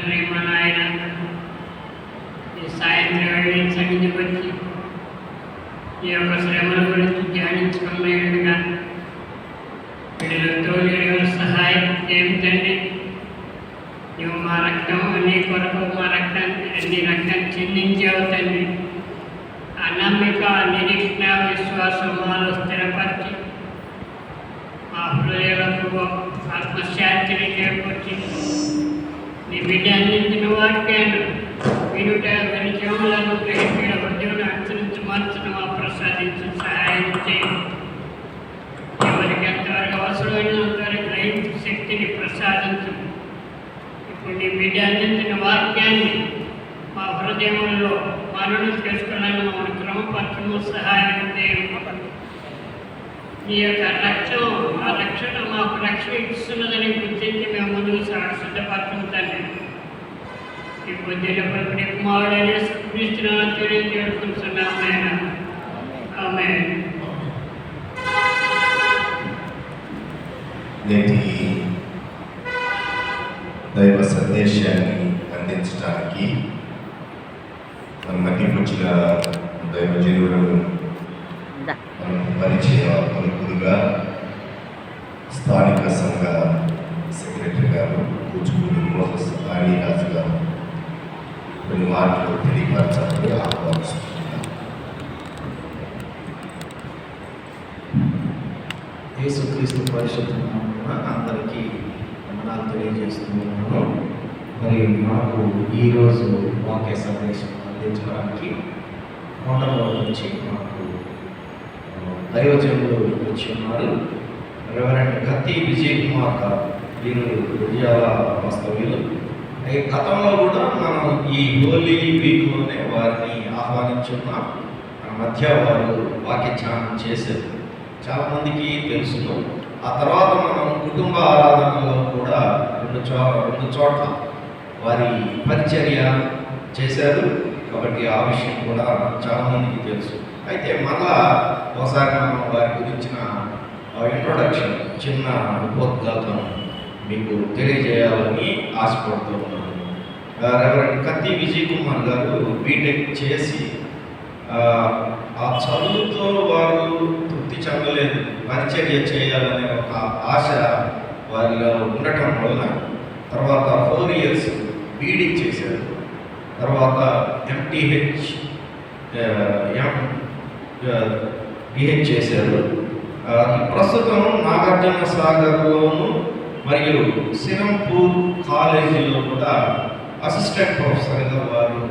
తండ్రి మా నాయన ఈ సాయంత్రం వేళ సన్నిధికి వచ్చి ఈ యొక్క శ్రమల గురించి ధ్యానించుకున్నట్టుగా వీళ్ళతో వీళ్ళ సహాయం ఏమిటండి? నువ్వు మా రక్తం నీ కొరకు మా రక్తాన్ని చిందించావు తండ్రి. ఆ నమ్మిక, నిరీక్షణ, విశ్వాసం మాలో స్థిరపరిచి మా హృదయాలకు ఆత్మశాంతిని చేకూర్చి నీ బిడ్డ అందించిన వాక్యాన్ని వినుట వినిచములను గ్రహించిన హృదయం అనుసరించి మార్చడం ప్రసాదించి సహాయం చేయండి. ఎవరికి ఎంతవరకు అవసరమైన అంతవరకు గ్రహించే శక్తిని ప్రసాదించు. ఇప్పుడు నీ బిడ్డ అందించిన వాక్యాన్ని మా హృదయంలో మనను చేసుకున్నాను మమ్మల్ని క్రమపరచము సహాయం చేయండి. ఈ యొక్క లక్ష్యం ఆ రక్షణ మాకు రక్షణ ఇస్తున్నదని గుర్తించి మేము ముందుకు సిద్ధపడుతుంటాను. ఈ కొద్దిగా పలుకుని కుమారుడైన క్రీస్తునామమున వేడుకుంటున్నాము నాయన. ఆమేన్. నేటి దైవ సందేశాన్ని అందించడానికి మన మధ్యకి వచ్చిన దైవజనులను మనం పరిచయ పలుకులుగా స్థానిక సంఘ సెక్రటరీ గారు కూచిపూడి మోసెస్ ఆడిరాజు గారు కొన్ని మాటలు తెలియపరచాలని ఆహ్వానిస్తున్నాను. యేసుక్రీస్తు పరిశుద్ధ నామమున అందరికీ వందనాలు తెలియజేస్తున్నాను. మరి మాకు ఈరోజు వాక్య సందేశం అందించడానికి కొండలో నుంచి మాకు దైవజనులు వచ్చి ఉన్నారు. రెవరెండ్ కత్తి విజయ్ కుమార్ గారు, వీరు విజయాల వాస్తవ్యులు. గతంలో కూడా మనం ఈ హోలీ వీక్లోనే వారిని ఆహ్వానించున్నాం. మన మధ్య వారు వాక్య ధ్యానం చేశారు, చాలామందికి తెలుసును. ఆ తర్వాత మనం కుటుంబ ఆరాధనలో కూడా రెండు చోట్ల వారి పరిచర్య చేశారు. కాబట్టి ఆ విషయం కూడా చాలామందికి తెలుసు. అయితే మళ్ళా ఒకసారి మనం వారి గురించిన ఇంట్రొడక్షన్, చిన్న ఉపోద్ఘాతం మీకు తెలియజేయాలని ఆశపడుతూ ఉన్నాను. రెవరెండ్ కత్తి విజయ్ కుమార్ గారు బీటెక్ చేసి ఆ చదువుతో వారు తృప్తి చెందలేదు, పరిచర్య చేయాలనే ఒక ఆశ వారిలో ఉండటం వల్ల తర్వాత 4 years బీడీ చేశారు. తర్వాత MTH బిహెచ్ చేశారు. ప్రస్తుతం నాగార్జున సాగర్లోను మరియు సిరంపూర్ కాలేజీలో కూడా అసిస్టెంట్ ప్రొఫెసర్గా వారు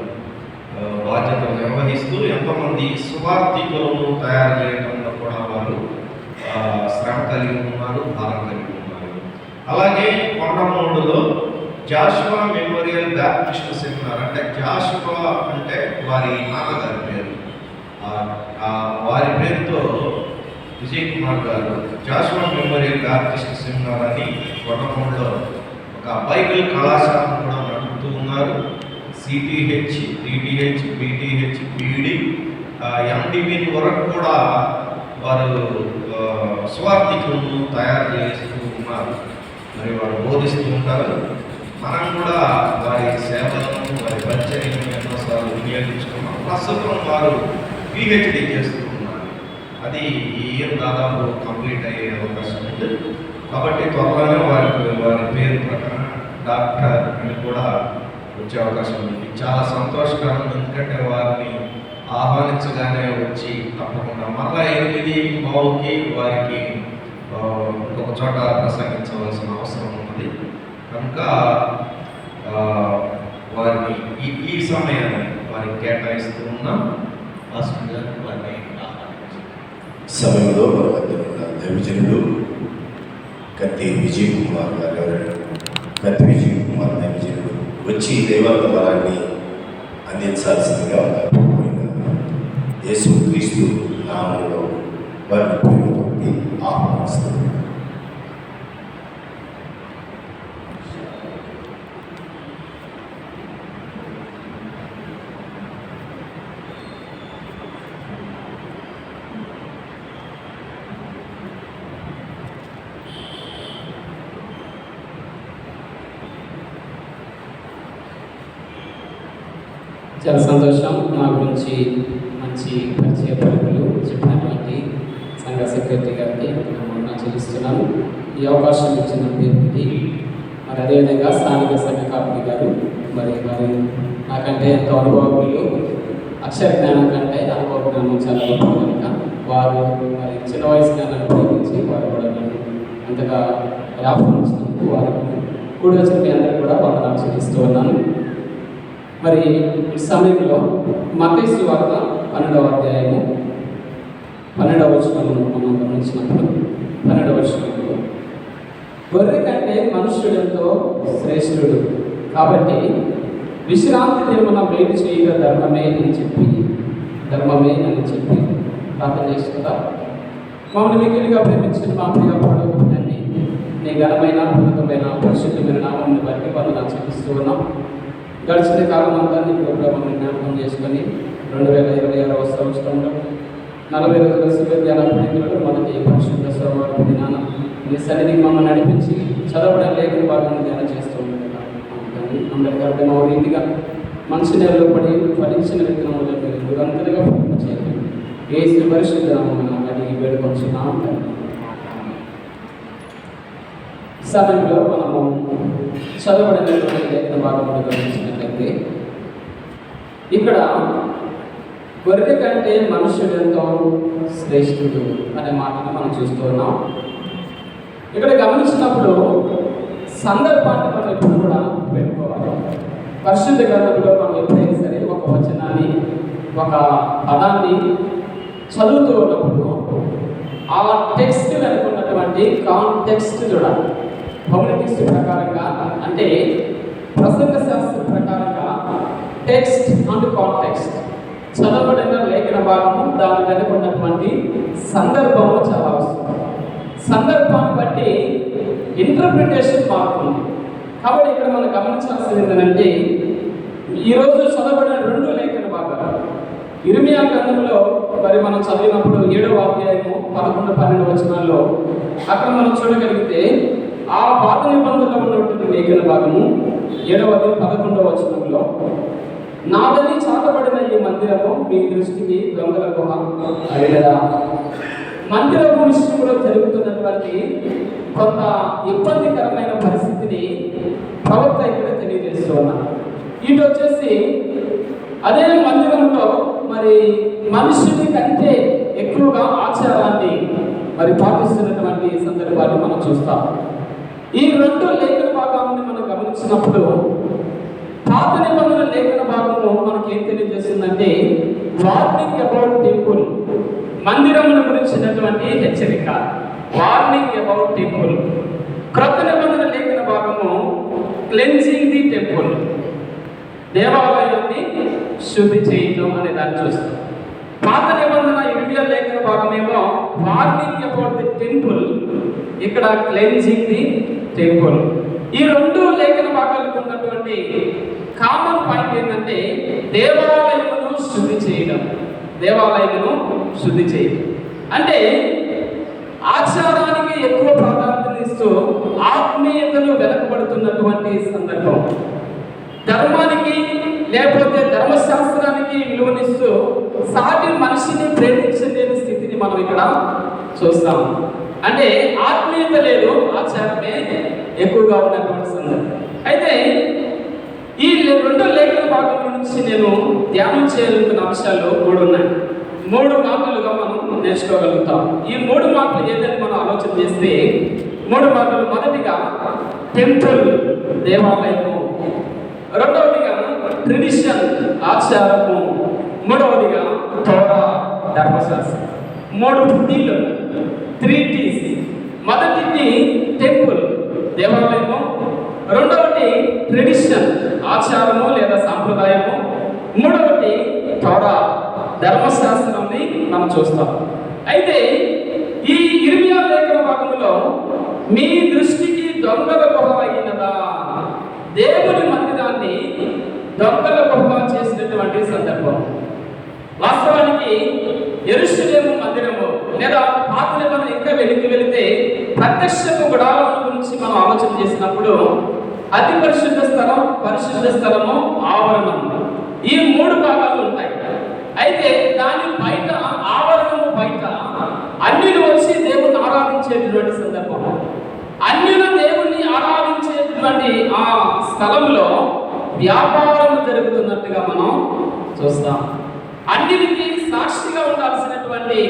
బాధ్యతలు నిర్వహిస్తూ ఎంతోమంది సువార్థికులను తయారు చేయడంలో కూడా వారు శ్రమ కలిగి ఉన్నారు, భారం కలిగి ఉన్నారు. అలాగే కొండమూడులో జాషువా మెమోరియల్ బ్యాప్టిస్ట్ సెమినార్, అంటే జాషువా అంటే వారి నాన్నగారి పేరు, వారి పేరుతో విజయ్ కుమార్ గారు జాషువా మెమోరియల్ బ్యాప్టిస్ట్ సెమినార్ అని కొండమూడులో ఒక బైబిల్ కళాశాలను కూడా నడుపుతూ ఉన్నారు. CTH, DTH, BTH, BD, MDB వరకు కూడా వారు స్వార్థికులను తయారు చేస్తూ ఉన్నారు. మరి వారు బోధిస్తూ ఉంటారు. మనం కూడా వారి సేవలను, వారి పరిచర్యను ఎన్నోసార్లు వినియోగించుకున్నాం. ప్రస్తుతం వారు PhD చేస్తూ ఉన్నారు. అది ఈ ఇయర్ దాదాపు కంప్లీట్ అయ్యే అవకాశం ఉంది. కాబట్టి త్వరలోనే వారి పేరు ప్రకారం డాక్టర్ అని కూడా వచ్చే అవకాశం ఉంది. చాలా సంతోషకరం, ఎందుకంటే వారిని ఆహ్వానించగానే వచ్చి తప్పకుండా మళ్ళా 8:15కి వారికి ఇంకొక చోట ప్రసంగించవలసిన అవసరం ఉన్నది. కనుక వారిని ఈ సమయాన్ని వారికి కేటాయిస్తూ ఉన్నాం. వారిని సమయంలో దైవజనుడు కత్తి విజయ్ కుమార్ గారు, కత్తి విజయ్ కుమార్ దైవజనుడు వచ్చి దైవత్వాన్ని అందించాల్సిందిగా యేసుక్రీస్తు నామములో వారిని ఆహ్వానిస్తున్నారు. చాలా సంతోషం. నా గురించి మంచి పరిచయ పలుకులు చెప్పినటువంటి సంఘ సెక్రటరీ గారికి నేను చెల్లిస్తున్నాను. ఈ అవకాశం ఇచ్చిన పేరుకి మరి అదేవిధంగా స్థానిక సంఘ కాపీ గారు మరి నాకంటే ఎంతో అనుభవజ్ఞులు, అక్షర జ్ఞానం కంటే అనుభవ జ్ఞానం చాలా గొప్ప కనుక వారు మరి చిన్న వయసుగా నన్ను ప్రేమించి వారు కూడా నన్ను అంతగా ఆహ్వానించినందుకు వారికి కూడి వచ్చిన మీ అందరికీ కూడా వందనాలు చెల్లిస్తూ ఉన్నాను. మరి ఈ సమయంలో మత్తయి సువార్త 12వ అధ్యాయము 12వ వచనం మనం గమనించినప్పుడు 12వ వచనంలో గొర్రె కంటే మనుష్యుడంతో శ్రేష్ఠుడు కాబట్టి విశ్రాంతి దినమున మేలు చేయగా ధర్మమే అని చెప్పి ప్రార్థన చేస్తుందా. మమ్మల్ని మిగిలిగా ప్రేమించిన మా ప్రియ పడుతుందండి. నీ ఘనమైన అద్భుతమైన పరిశుద్ధమైన నామమును బట్టి వందనాలు చెల్లిస్తూ ఉన్నాం. గడిచిన కాలం అంతా నీ కూడా మమ్మల్ని జ్ఞాపకం చేసుకొని 2026వ సంవత్సరంలో 40 రోజుల శివ ధ్యాన పండితులు మొదటి పరిశుద్ధ సోమవారం దినాన నీ సన్నిధికి మమ్మల్ని నడిపించి చదవడం లేఖన భాగాన్ని ధ్యానం చేస్తూ ఉండగా అందరికీ అర్థమవు రీతిగా మంచి నెలలో పడి ఫలించిన విత్తనములు మీరు నిరంతరంగా ఫలించేయండి. యేసు పరిశుద్ధ నామమున అడిగి వేడుకొంచున్నాం. సమయంలో మనము చదవబడినటువంటి లేఖన భాగంలో గమనించినట్లయితే ఇక్కడ గొర్రె కంటే మనుష్యుడంతో శ్రేష్ఠుడు అనే మాటను మనం చూస్తూ ఉన్నాం. ఇక్కడ గమనించినప్పుడు సందర్భాన్ని మనం ఎప్పుడు కూడా పెట్టుకోవాలి. పరిశుద్ధ గ్రంథంలో మనం ఎప్పుడైనా సరే ఒక వచనాన్ని ఒక పదాన్ని చదువుతూ ఉన్నప్పుడు ఆ టెక్స్ట్ అనుకున్నటువంటి కాంటెక్స్ట్ చూడాలి. ఫొనెటిక్స్ ప్రకారంగా అంటే ప్రసంగ శాస్త్ర ప్రకారంగా టెక్స్ట్ అండ్ కాంటెక్స్ట్ చదవబడిన లేఖన భాగము దాని వెనుక ఉన్నటువంటి సందర్భము చాలా అవసరం. సందర్భాన్ని బట్టి ఇంటర్ప్రిటేషన్ మారుతుంది. కాబట్టి ఇక్కడ మనం గమనించాల్సింది ఏంటంటే ఈరోజు చదవబడిన 2 లేఖన భాగాలు ఇర్మియా గ్రంథంలో మరి మనం చదివినప్పుడు 7వ అధ్యాయము 11-12 వచనాల్లో అక్కడ మనం చూడగలిగితే ఆ పాత నిబంధనలో ఉన్నటువంటి లేఖన భాగము 7వ అధ్యాయం 11వ వచనంలో నాదని చాటబడిన ఈ మందిరము మీ దృష్టికి దొంగల గుహ అయినదా. మందిరము విషయంలో జరుగుతున్నటువంటి కొంత ఇబ్బందికరమైన పరిస్థితిని ప్రవక్త ఇక్కడ తెలియజేస్తూ ఉన్నారు. ఇటు వచ్చేసి అదే మందిరంలో మరి మనుషుని కంటే ఎక్కువగా ఆచారాన్ని మరి పాటిస్తున్నటువంటి సందర్భాన్ని మనం చూస్తాం. ఈ 2 లేఖన భాగాన్ని మనం గమనించినప్పుడు పాత నిబంధన లేఖన భాగము మనకి ఏం తెలియజేస్తుందంటే వార్నింగ్ అబౌట్ టెంపుల్, మందిరమును గురించినటువంటి హెచ్చరిక, వార్నింగ్ అబౌట్ టెంపుల్. క్రొత్త నిబంధన లేఖన భాగము క్లెన్జింగ్ ది టెంపుల్, దేవాలయాన్ని శుద్ధి చేయడం అనే దాన్ని చూస్తాం. పాత నిబంధన ఇర్మియా లేఖన భాగమేమో వార్నింగ్ అబౌట్ ది టెంపుల్, ఇక్కడ క్లెన్జింగ్ ది టెంపుల్. ఈ 2 లేఖన భాగాలకు ఉన్నటువంటి కామన్ పాయింట్ ఏంటంటే దేవాలయమును శుద్ధి చేయడం. అంటే ఆచారానికి ఎక్కువ ప్రాధాన్యత ఇస్తూ ఆత్మీయతను వెనకబడుతున్నటువంటి సందర్భం. ధర్మానికి లేకపోతే ధర్మశాస్త్రానికి విలువనిస్తూ సాటి మనిషిని ప్రేమించలేని స్థితిని మనం ఇక్కడ చూస్తాం. అంటే ఆత్మీయత లేదు, ఆచారమే ఎక్కువగా ఉన్నటువంటి సందర్భం. అయితే ఈ 2 లేఖన భాగం నుంచి నేను ధ్యానం చేయాలనుకున్న అంశాలు 3 ఉన్నాయి. 3 మాటలుగా మనం నేర్చుకోగలుగుతాం. ఈ 3 మాటలు ఏదని మనం ఆలోచన చేస్తే 3 మాటలు. మొదటిగా టెంపుల్, దేవాలయము. రెండవదిగా ట్రెడిషన్, ఆచారము. మూడవదిగా తోరా, ధర్మశాస్త్రం. 3 Tలు, 3 T's. మొదటిది టెంపుల్, దేవాలయము. రెండవది ట్రెడిషన్, ఆచారము లేదా సాంప్రదాయము. మూడవది తోరా, ధర్మశాస్త్రాన్ని మనం చూస్తాం. అయితే ఈ ఇర్మియా లేఖన భాగంలో మీ దృష్టికి దొంగల గుహ అయినదా, దేవుని మందిరాన్ని దొంగల గుహ చేసినటువంటి సందర్భం. వాస్తవానికి యెరూషలేము మందిరము లేదా పాత నిబంధన ఇంకా వెళితే ప్రత్యక్షపు గుడారం గురించి మనం ఆలోచన చేసినప్పుడు అతి పరిశుద్ధ స్థలం, పరిశుద్ధ స్థలము, ఆవరణం. ఈ 3 భాగాలు ఉంటాయి. అయితే దాని బయట, ఆవరణము బయట అన్యులు వచ్చి దేవుణ్ణి ఆరాధించేటువంటి సందర్భం. అన్యులు దేవుణ్ణి ఆరాధించేటువంటి ఆ స్థలంలో వ్యాపారం జరుగుతున్నట్టుగా మనం చూస్తాం. అన్నిటికీ సాక్షిగా ఉండాల్సినటువంటి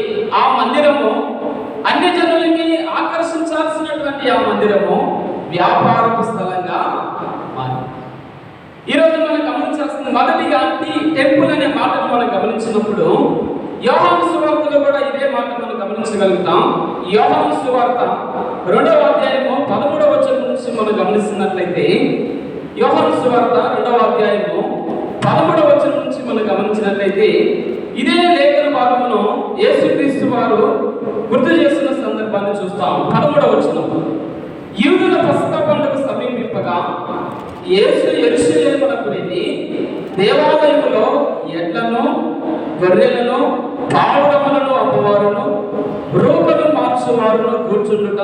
ఆ మందిరము, అన్ని జనులకి ఆకర్షించాల్సినటువంటి ఆ మందిరము వ్యాపారపు స్థలంగా మారింది. ఈరోజు మనం గమనించాల్సింది మొదటిగా టెంపుల్ అనే మాటను మనం గమనించినప్పుడు యోహాను సువార్తలో కూడా ఇదే మాట మనం గమనించగలుగుతాం. యోహాను సువార్త 2వ అధ్యాయము 13వ వచనం నుంచి మనం గమనిస్తున్నట్లయితే, యోహాను సువార్త 2వ అధ్యాయము 13వ వచనం నుంచి మనం గమనించినట్లయితే ఇదే లేఖన భాగమును యేసుక్రీస్తు వారు గుర్తు చేస్తున్న సందర్భాన్ని చూస్తాం. 13వ వచనం, యూదుల పస్కా పండుగ సమీపింపగా యేసు యెరూషలేమునకు వెళ్ళి దేవాలయములో ఎడ్లను, గొర్రెలను, పావురములను అమ్మవారును, రూకలు మార్చువారును కూర్చుండుట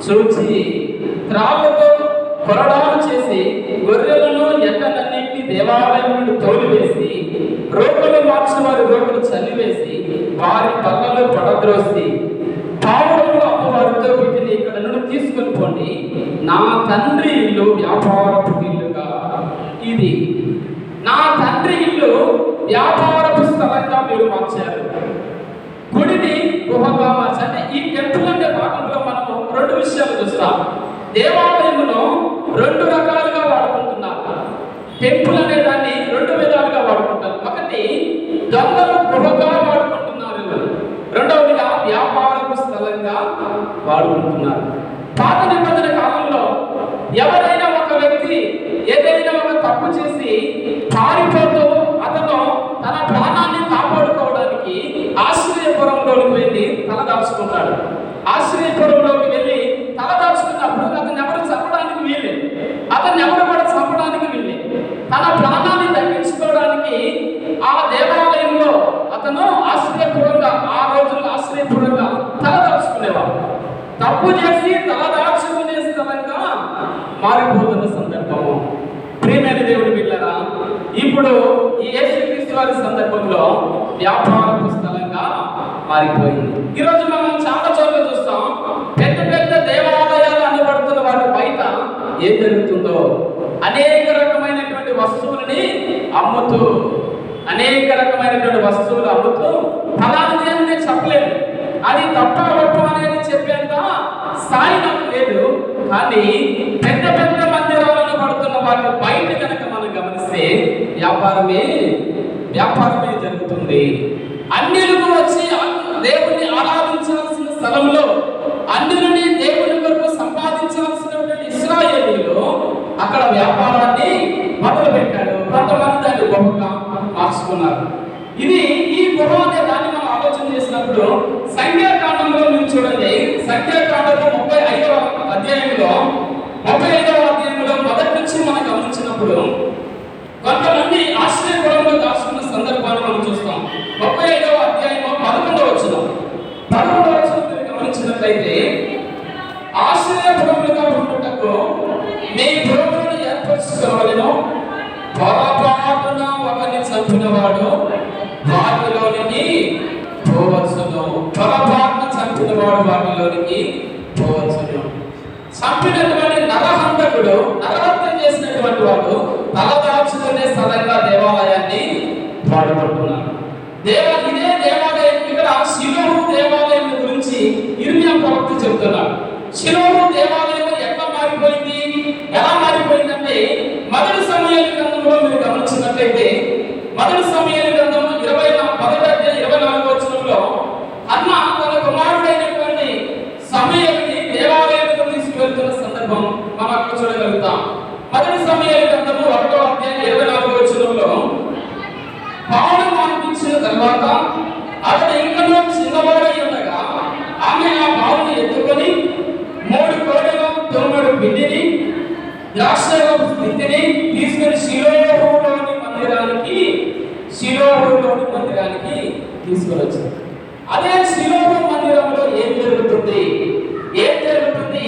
చూచి త్రాళ్లతో కొరడాలు చేసి గొర్రెలను, ఎడ్లనన్నింటినీ దేవాలయం నుండి తోలివేసి రూకలు మార్చువారి రూకలు చల్లివేసి వారి పళ్ళలో పడద్రోసి పావురములు అమ్మవారితో వీటిని ఇక్కడ నుండి తీసుకొని పోండి, నా తండ్రి ఇల్లు వ్యాపారపు ఇల్లుగా, ఇది నా తండ్రి ఇల్లు వ్యాపారపు స్థలంగా మీరు మార్చారు, గుడిని గృహగా మార్చారు. అంటే ఈ టెంపుల్ అనే భాగంలో మనము 2 విషయాలు చూస్తాం. దేవాలయమును 2 రకాలుగా వాడుకుంటున్నారు. టెంపుల్ అనే దాన్ని 2 విధాలుగా వాడుకుంటారు. ఒకటి దొంగలు గృహగా వాడుకుంటున్నారు, రెండవదిగా వ్యాపారపు స్థలంగా వాడుకుంటున్నారు. పాత నిబంధన కాలంలో ఎవరైనా ఒక వ్యక్తి ఏదైనా ఒక తప్పు చేసి పారిపోతూ అతను తన ప్రాణాన్ని కాపాడుకోవడానికి ఆశ్రయపురంలోకి వెళ్ళి తలదాచుకుంటాడు. ఆశ్రయపురంలోకి వెళ్ళి తలదాచుకున్నప్పుడు అతను ఎవరు చంపడానికి వీలే, అతన్ని ఎవరు కూడా చంపడానికి వీలే. తన ప్రాణాన్ని దక్కించుకోవడానికి ఆ దేవాలయంలో అతను ఆశ్రయపురంగా, ఆ రోజుల్లో ఆశ్రయపురంగా తలదాచుకునేవాడు. తప్పు చేసి తలదాచుకునే స్థలంగా మారిపోతున్న సందర్భము. ప్రియమైన దేవుని బిడ్డలారా, ఇప్పుడు ఈ యేసుక్రీస్తు వారి సందర్భంలో వ్యాపారపు స్థలంగా మారిపోయింది. ఈరోజు మనం చాలా చోట్ల చూస్తాం, పెద్ద పెద్ద దేవాలయాలు అనబడుతున్న వాటి బయట ఏం జరుగుతుందో అనేక రకమైనటువంటి వస్తువులని అమ్ముతూ, అనేక రకమైనటువంటి వస్తువులు అమ్ముతూ ఫలానిది అని నేను చెప్పలేదు, అది తప్ప ఒప్పు అనేది చెప్పేంత స్థాయి నాకు లేదు. కానీ పెద్ద పెద్ద మందిరాలను పడుతున్న వాటి బయట కనుక మనం గమనిస్తే వ్యాపారమే జరుగుతుంది. అన్యులకు వచ్చి దేవుణ్ణి ఆరాధించాల్సిన స్థలంలో అన్యులని దేవుని కొరకు సంపాదించాల్సినటువంటి ఇశ్రాయేలీయులు అక్కడ వ్యాపారాన్ని మొదలు పెట్టాడు. కొంతమంది దాన్ని గొప్పగా మార్చుకున్నారు. ఈ గృహ అనే దాన్ని మనం ఆలోచన చేసినప్పుడు సంఖ్యాకాండంలో మీరు చూడండి, సంఖ్యాకాండంలో 35వ అధ్యాయంలో మొదటి నుంచి మనం గమనించినప్పుడు కొంతమంది ఆశ్రయపురంలో దాచుకున్న సందర్భాన్ని మనం చూస్తాం. 35వ అధ్యాయంలో 11వ వచనం మీరు గమనించినట్లయితే, ఆశ్రయపురములుగా ఉండుటకు మీ పురములను ఏర్పరచుకోవాలను, పొరపాటున ఒకరిని చంపినవాడు వాటిలోనికి పోవచ్చును, పొరపాటున చంపినవాడు వాటిలోనికి పోవచ్చును. చంపినటువంటి నరహంతకుడు, నరహత్య చేసినటువంటి వాడు తలదాచుకునే స్థలంగా దేవాలయాన్ని వాడుకుంటున్నాడు. ఇదే దేవాలయం, ఇక్కడ షిలోహు దేవాలయం గురించి ఇర్మియా ప్రవక్త చెబుతున్నాడు. షిలోహు దేవాలయం ఎలా మారిపోయిందంటే మొదటి సమూయేలు గ్రంథంలో మీరు గమనించినట్లయితే, మొదటి సమూయేలు గ్రంథంలో 24వ వచనంలో అన్న తన కుమారుడైనటువంటి సమూయేలుని దేవాలయానికి తీసుకువెళ్తున్న సందర్భం మనం అక్కడ చూడగలుగుతాం. మొదటి సమూయేలు గ్రంథంలో 1వ అధ్యాయం 24వ వచనంలో, పావులు అనిపించిన తర్వాత అతడు ఇంకనూ చిన్నవాడై ఉండగా ఆమె ఆ పావుని ఎత్తుకొని 3 కోడెల తొమ్మిది పిండిని ద్రాక్షరసపు స్థితిని తీసుకుని షిలోహులోని మందిరానికి తీసుకొని వచ్చింది. అదే షిలోహు మందిరంలో ఏం జరుగుతుంది?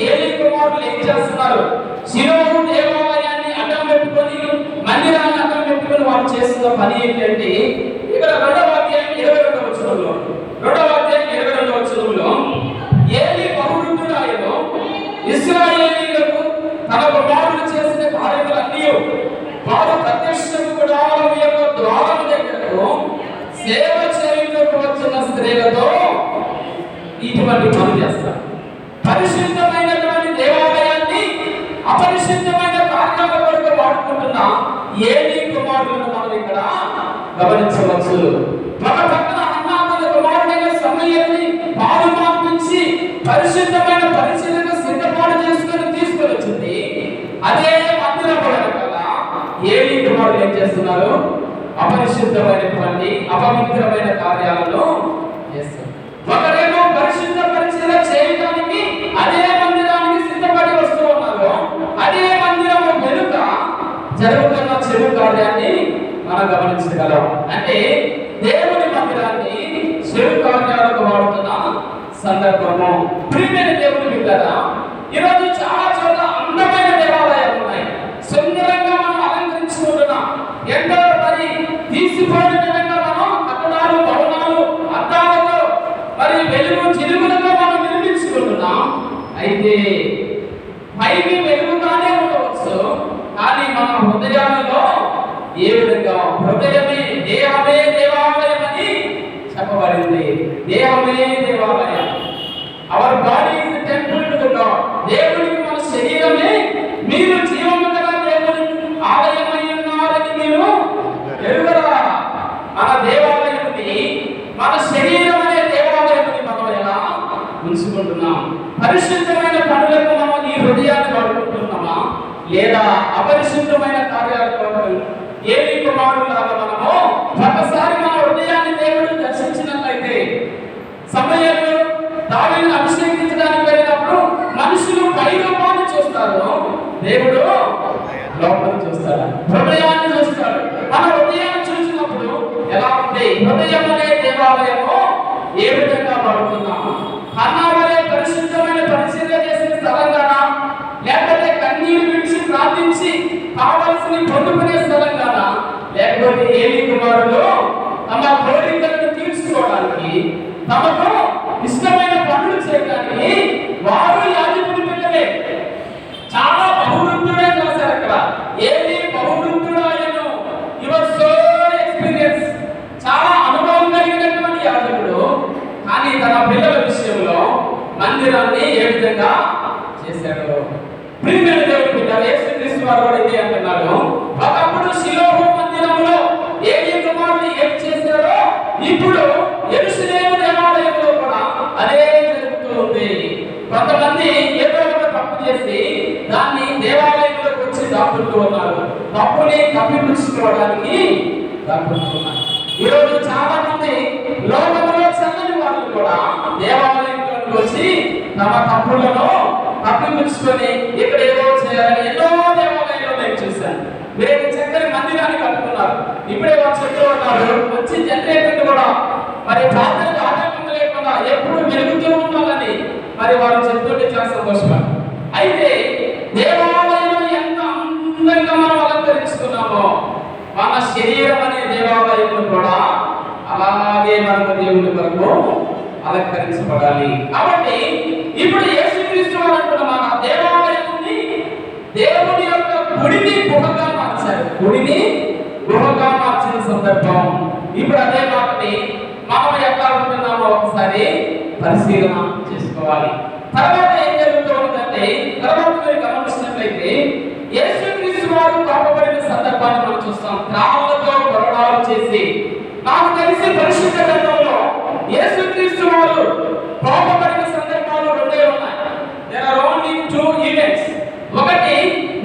ఏలీ కుమారులు ఏం చేస్తున్నారు? షిలోహు దేవాలయాన్ని అడ్డం పెట్టుకొని, మందిరాన్ని అడ్డం పెట్టుకొని వారు చేస్తున్న పని ఏంటంటే ఇక్కడ 2వ అధ్యాయం 22వ వచనంలో ఏలీ బహువృద్ధుడాయెను, ఇశ్రాయేలీయులకు తన కుమారులు చేసిన కార్యములన్నీ వారు ప్రత్యక్ష గుడారము యొక్క ద్వారము దగ్గరకు సేవ చేయుటకు వచ్చిన స్త్రీలతో ఇటువంటి పని చేస్తారు. పరిశుద్ధమైనటువంటి దేవాలయాన్ని అపరిశుద్ధమైన కార్యాల కొరకు వాడుకుంటున్న ఏలీ కుమారులను మనం ఇక్కడ గమనించవచ్చు. ఒక పక్కన హన్నా తన కుమారుడైన సమూయేలుని పాలు మాపించి పరిశుద్ధమైన పరిశీలన సిద్ధపాటు చేసుకొని తీసుకొని వచ్చింది. అదే మందిరంలో కదా ఏలీ కుమారులు ఏం చేస్తున్నారు? అపరిశుద్ధమైనటువంటి అపవిత్రమైన కార్యాలను చేస్తారు. ఒకరేమో పరిశుద్ధ పరిశీలన చేయడానికి అదే మందిరానికి సిద్ధపడి వస్తూ ఉన్నారు. అదే మందిరము వెనుక జరుగుతున్న చెడు కార్యాన్ని మనం గమనించగలం. అంటే దేవుని మందిరాన్ని చెడు కార్యాలకు వాడుతున్న సందర్భము. ప్రియమైన దేవుని బిడ్డలారా, ఈరోజు చాలా చోట్ల అందమైన దేవాలయాలు ఉన్నాయి. సుందరంగా మనం అలంకరించుకుంటున్నాం. ఎంతో మరి తీసిపోయిన విధంగా మనం కట్టడాలు, భవనాలు, అద్దాలతో మరి వెలుగు చిలుగులతో మనం నిర్మించుకుంటున్నాం. అయితే పైకి వెలుగుగానే ఉండవచ్చు, కానీ మన హృదయాలలో ఏ విధంగా హృదయమే దేహమే దేవాలయం అని చెప్పబడింది. దేహమే దేవాలయం. Our body is the temple to God. దేవునికి మన శరీరమే మీరు జీవము గల దేవుని ఆలయమై ఉన్నారని మీరు ఎరుగరా? మన దేవాలయాన్ని, మన శరీరం అనే దేవాలయాన్ని మనం ఎలా ఉంచుకుంటున్నాం? పరిశుద్ధమైన పనులకు మనం ఈ హృదయాన్ని వాడుకుంటున్నామా, లేదా అపరిశుద్ధమైన కార్యాలకు ఏలీ కుమారులాగా మనము ఒకసారి మన హృదయాన్ని దేవుడు దర్శించినట్లయితే, సమూయేలు దావీదును అభిషేకించడానికి వెళ్ళినప్పుడు మనుషులు పై రూపాన్ని చూస్తారు, దేవుడు లోపల చూస్తాడు, హృదయాన్ని చూస్తాడు. మన హృదయాన్ని చూసినప్పుడు ఎలా ఉంది? హృదయం అనే దేవాలయము ఏ విధంగా పడుతున్నాము? హన్నా వలె పరిశుద్ధమైన పరిశీలన చేసే స్థలంగానా, లేకపోతే కన్నీరు విడిచి ప్రార్థించి కావాల్సిన పొందుకునే స్థలంగానా, లేకపోతే ఏలీ కుమారులు తమ కోరికలను తీర్చుకోవడానికి, తమకు ఇష్టమైన పనులు చేయడానికి వారు యాజకుడి పిల్లలే? చాలా బహువృద్ధుడే రాశారు అక్కడ. ఏలీ బహువృద్ధుడాయెను. యువర్ సో ఎక్స్పీరియన్స్, చాలా అనుభవం కలిగినటువంటి యాజకుడు. కానీ తన పిల్లల విషయంలో మందిరాన్ని ఏ విధంగా చేశాడు? ప్రియమైన దేవుని బిడ్డ, యేసుక్రీస్తు వారు కూడా ఇదే అంటున్నాడు. ఒకప్పుడు షిలోహు మందిరంలో ఏలీ కుమారులు ఏం చేశారో ఇప్పుడు యెరూషలేము దేవాలయంలో కూడా అదే జరుగుతూ ఉంది. కొంతమంది ఏదో ఒక తప్పు చేసి దాన్ని దేవాలయంలోకి వచ్చి దాపుతూ ఉన్నారు. తప్పుని కప్పిపుచ్చుకోవడానికి దాపుతూ ఉన్నారు. ఈరోజు చాలా మంది లోకంలో చల్లని వాళ్ళు కూడా దేవాలయంలోకి వచ్చి తమ తప్పులను కప్పిపుచ్చుకొని ఇక్కడ ఏదో చేయాలని ఎన్నో దేవాలయంలో నేను చూశాను. వేరే చక్కని మందిరాన్ని కట్టుకున్నారు. ఇప్పుడే వారు చెప్తూ ఉన్నారు, వచ్చి జనరేటర్ కూడా మరి ప్రార్థనకు ఆటంకం లేకుండా ఎప్పుడు వెలుగుతూ ఉండాలని మరి వారు చెప్తుంటే చాలా సంతోషం. అయితే దేవాలయం ఎంత అందంగా మనం అలంకరించుకున్నామో, మన శరీరం అనే దేవాలయం కూడా అలాగే మనకు దేవుని కొరకు అలంకరించబడాలి. కాబట్టి ఇప్పుడు యేసుక్రీస్తు వారు అంటున్న మన దేవాలయాన్ని దేవుని యొక్క గుడిని గుహగా మార్చారు. గుడిని గుహగా మార్చిన సందర్భం. ఇప్పుడు అదే మాటని మనం ఎట్లా ఉంటున్నామో ఒకసారి పరిశీలన చేసుకోవాలి. తర్వాత ఏం జరుగుతూ ఉందంటే, తర్వాత మీరు గమనించినట్లయితే యేసుక్రీస్తు వారు కోపపడిన సందర్భాన్ని మనం చూస్తాం. త్రాళ్ళతో కొరడాలు చేసి, నాకు తెలిసి పరిశుద్ధ గ్రంథంలో యేసుక్రీస్తు వారు కోపపడిన సందర్భాలు రెండే ఉన్నాయి. There are only 2 events. ఒకటి,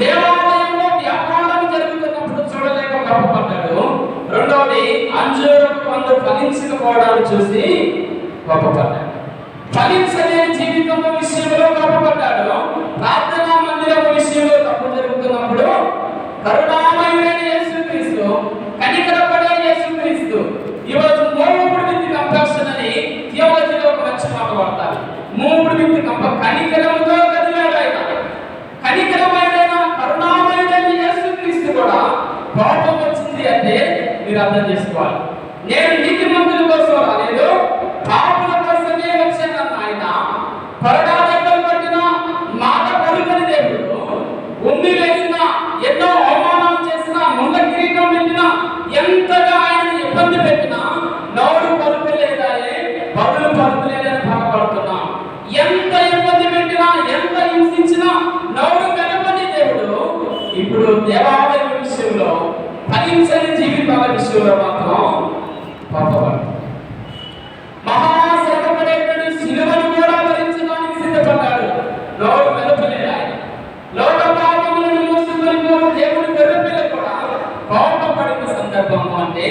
దేవాలయంలో వ్యాపారం జరుగుతున్నప్పుడు చూడలేక కోపపడ్డాడు. రెండవది, అంజూరపు పండు ఫలించకపోవడాన్ని చూసి కోపపడ్డాడు. ఫలించలేని జీవితం విషయంలో కోపపడ్డాడు. ప్రార్థనా మందిరం విషయంలో తప్పు జరుగుతున్నప్పుడు కరుణామయుడైన యేసుక్రీస్తు, కనికరపడే యేసుక్రీస్తు, ఈరోజు మూవ్డ్ విత్ కంపాషన్ అని థియాలజీలో ఒక మంచి మాట వాడతారు. మూవ్డ్ విత్ కనికరంతో కదిలాడు ఆయన. కనికరమైన కరుణామయుడైన యేసుక్రీస్తు కూడా కోపం వచ్చింది అంటే మీరు అర్థం చేసుకోవాలి. నేను నీతిమంతుల కోసం రాలేదు, పాపుల కోసమే వచ్చానన్న ఆయన కొరడా దెబ్బలు పట్టిన మాట పలుకని దేవుడు, ఉమ్మి వేసిన, ఎన్నో అవమానాలు చేసిన, ముండ కిరీటం పెట్టిన, ఎంతగా ఆయన ఇబ్బంది పెట్టినా నోరు పలుకులేదాయే, బదులు పలుకులేదని బాధపడుతున్నా. ఎంత ఇబ్బంది పెట్టినా, ఎంత హింసించినా నోరు కనపని దేవుడు ఇప్పుడు దేవాలయం విషయంలో, ఫలించని జీవితాల విషయంలో మాత్రం పాపపడు. మహాశ్రమపడేటువంటి శిలువను కూడా భరించడానికి సిద్ధపడ్డాడు. నోరు కనపలేదు ఆయన. లోక పాపములను మోసుకొని దేవుని గొర్రెపిల్ల కూడా కోపపడిన సందర్భము అంటే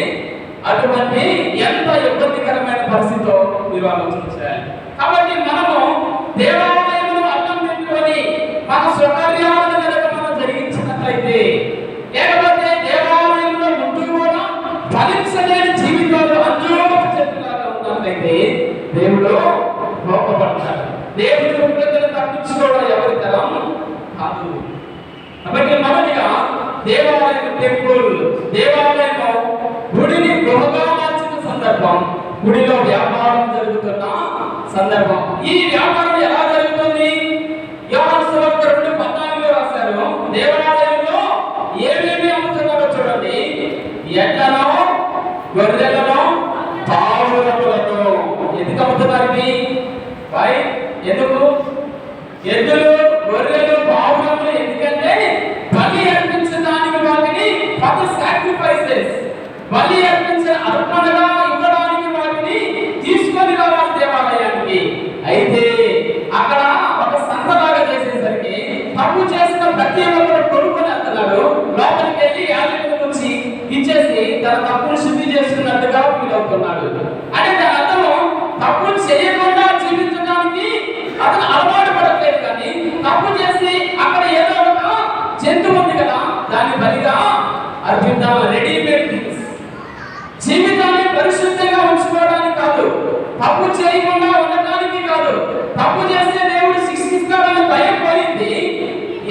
అటువంటి ఎంత ఇబ్బందికరమైన పరిస్థితితో మీరు ఆలోచించాలి. కాబట్టి మనము దేవాలయంలో అర్థం పెట్టుకొని మన స్వకార్యాలను కనుక మనం జరిగించినట్లయితే, లేకపోతే దేవాలయంలో ఉంటూ కూడా ఫలించలేని జీవితాలు అంజూరపు చెట్టులాగా ఉన్నట్లయితే దేవుడు కోపపడతాడు. దేవుడి కృతజ్ఞతలు తప్పించుకోవడం ఎవరి తరం కాదు. కాబట్టి మొదటిగా దేవాలయం టెంపుల్, దేవాలయంలో గుడిని గృహగా మార్చిన సందర్భం, గుడిలో వ్యాపారం జరుగుతున్న సందర్భం. ఈ వ్యాపారం ఎలా జరుగుతుంది? యోహాను సువార్త 2:14 రాశారు. దేవాలయంలో ఏమేమి అమ్ముతున్నారో చూడండి. ఎడ్లను, గొర్రెలను, పావురములను. ఎందుకు అమ్ముతున్నారు ఇవి? ఎందుకు? ఎద్దులు, గొర్రెలు, పావురములు ఎందుకంటే బలి అర్పించడానికి, వాటిని ఫర్ సాక్రిఫైసెస్, బలి అర్పించిన అర్పణగా ఇవ్వడానికి వాటిని తీసుకొని రావాలి దేవాలయానికి. అయితే అక్కడ ఒక సంతలాగా చేసేసరికి తప్పు చేసిన ప్రతి ఒక్కరు కొనుక్కొని వెళ్తున్నాడు. లోపలికి వెళ్ళి యాజకుడి నుంచి ఇచ్చేసి తన తప్పును శుద్ధి చేసుకున్నట్టుగా ఫీల్ అవుతున్నాడు. అంటే దాని అర్థం తప్పు చేయకుండా జీవించడానికి అతను అలవాటు పడట్లేదు. కానీ తప్పు చేసి అక్కడ ఏదో ఒక జంతువు ఉంది కదా, దాన్ని బలిగా అర్పిద్దాం. Readymade things. జీవితాన్ని పరిశుద్ధంగా ఉంచుకోవడానికి కాదు, తప్పు చేయకుండా ఉండటానికి కాదు. తప్పు చేస్తే దేవుడు శిక్షిస్తాడని భయం పోయింది.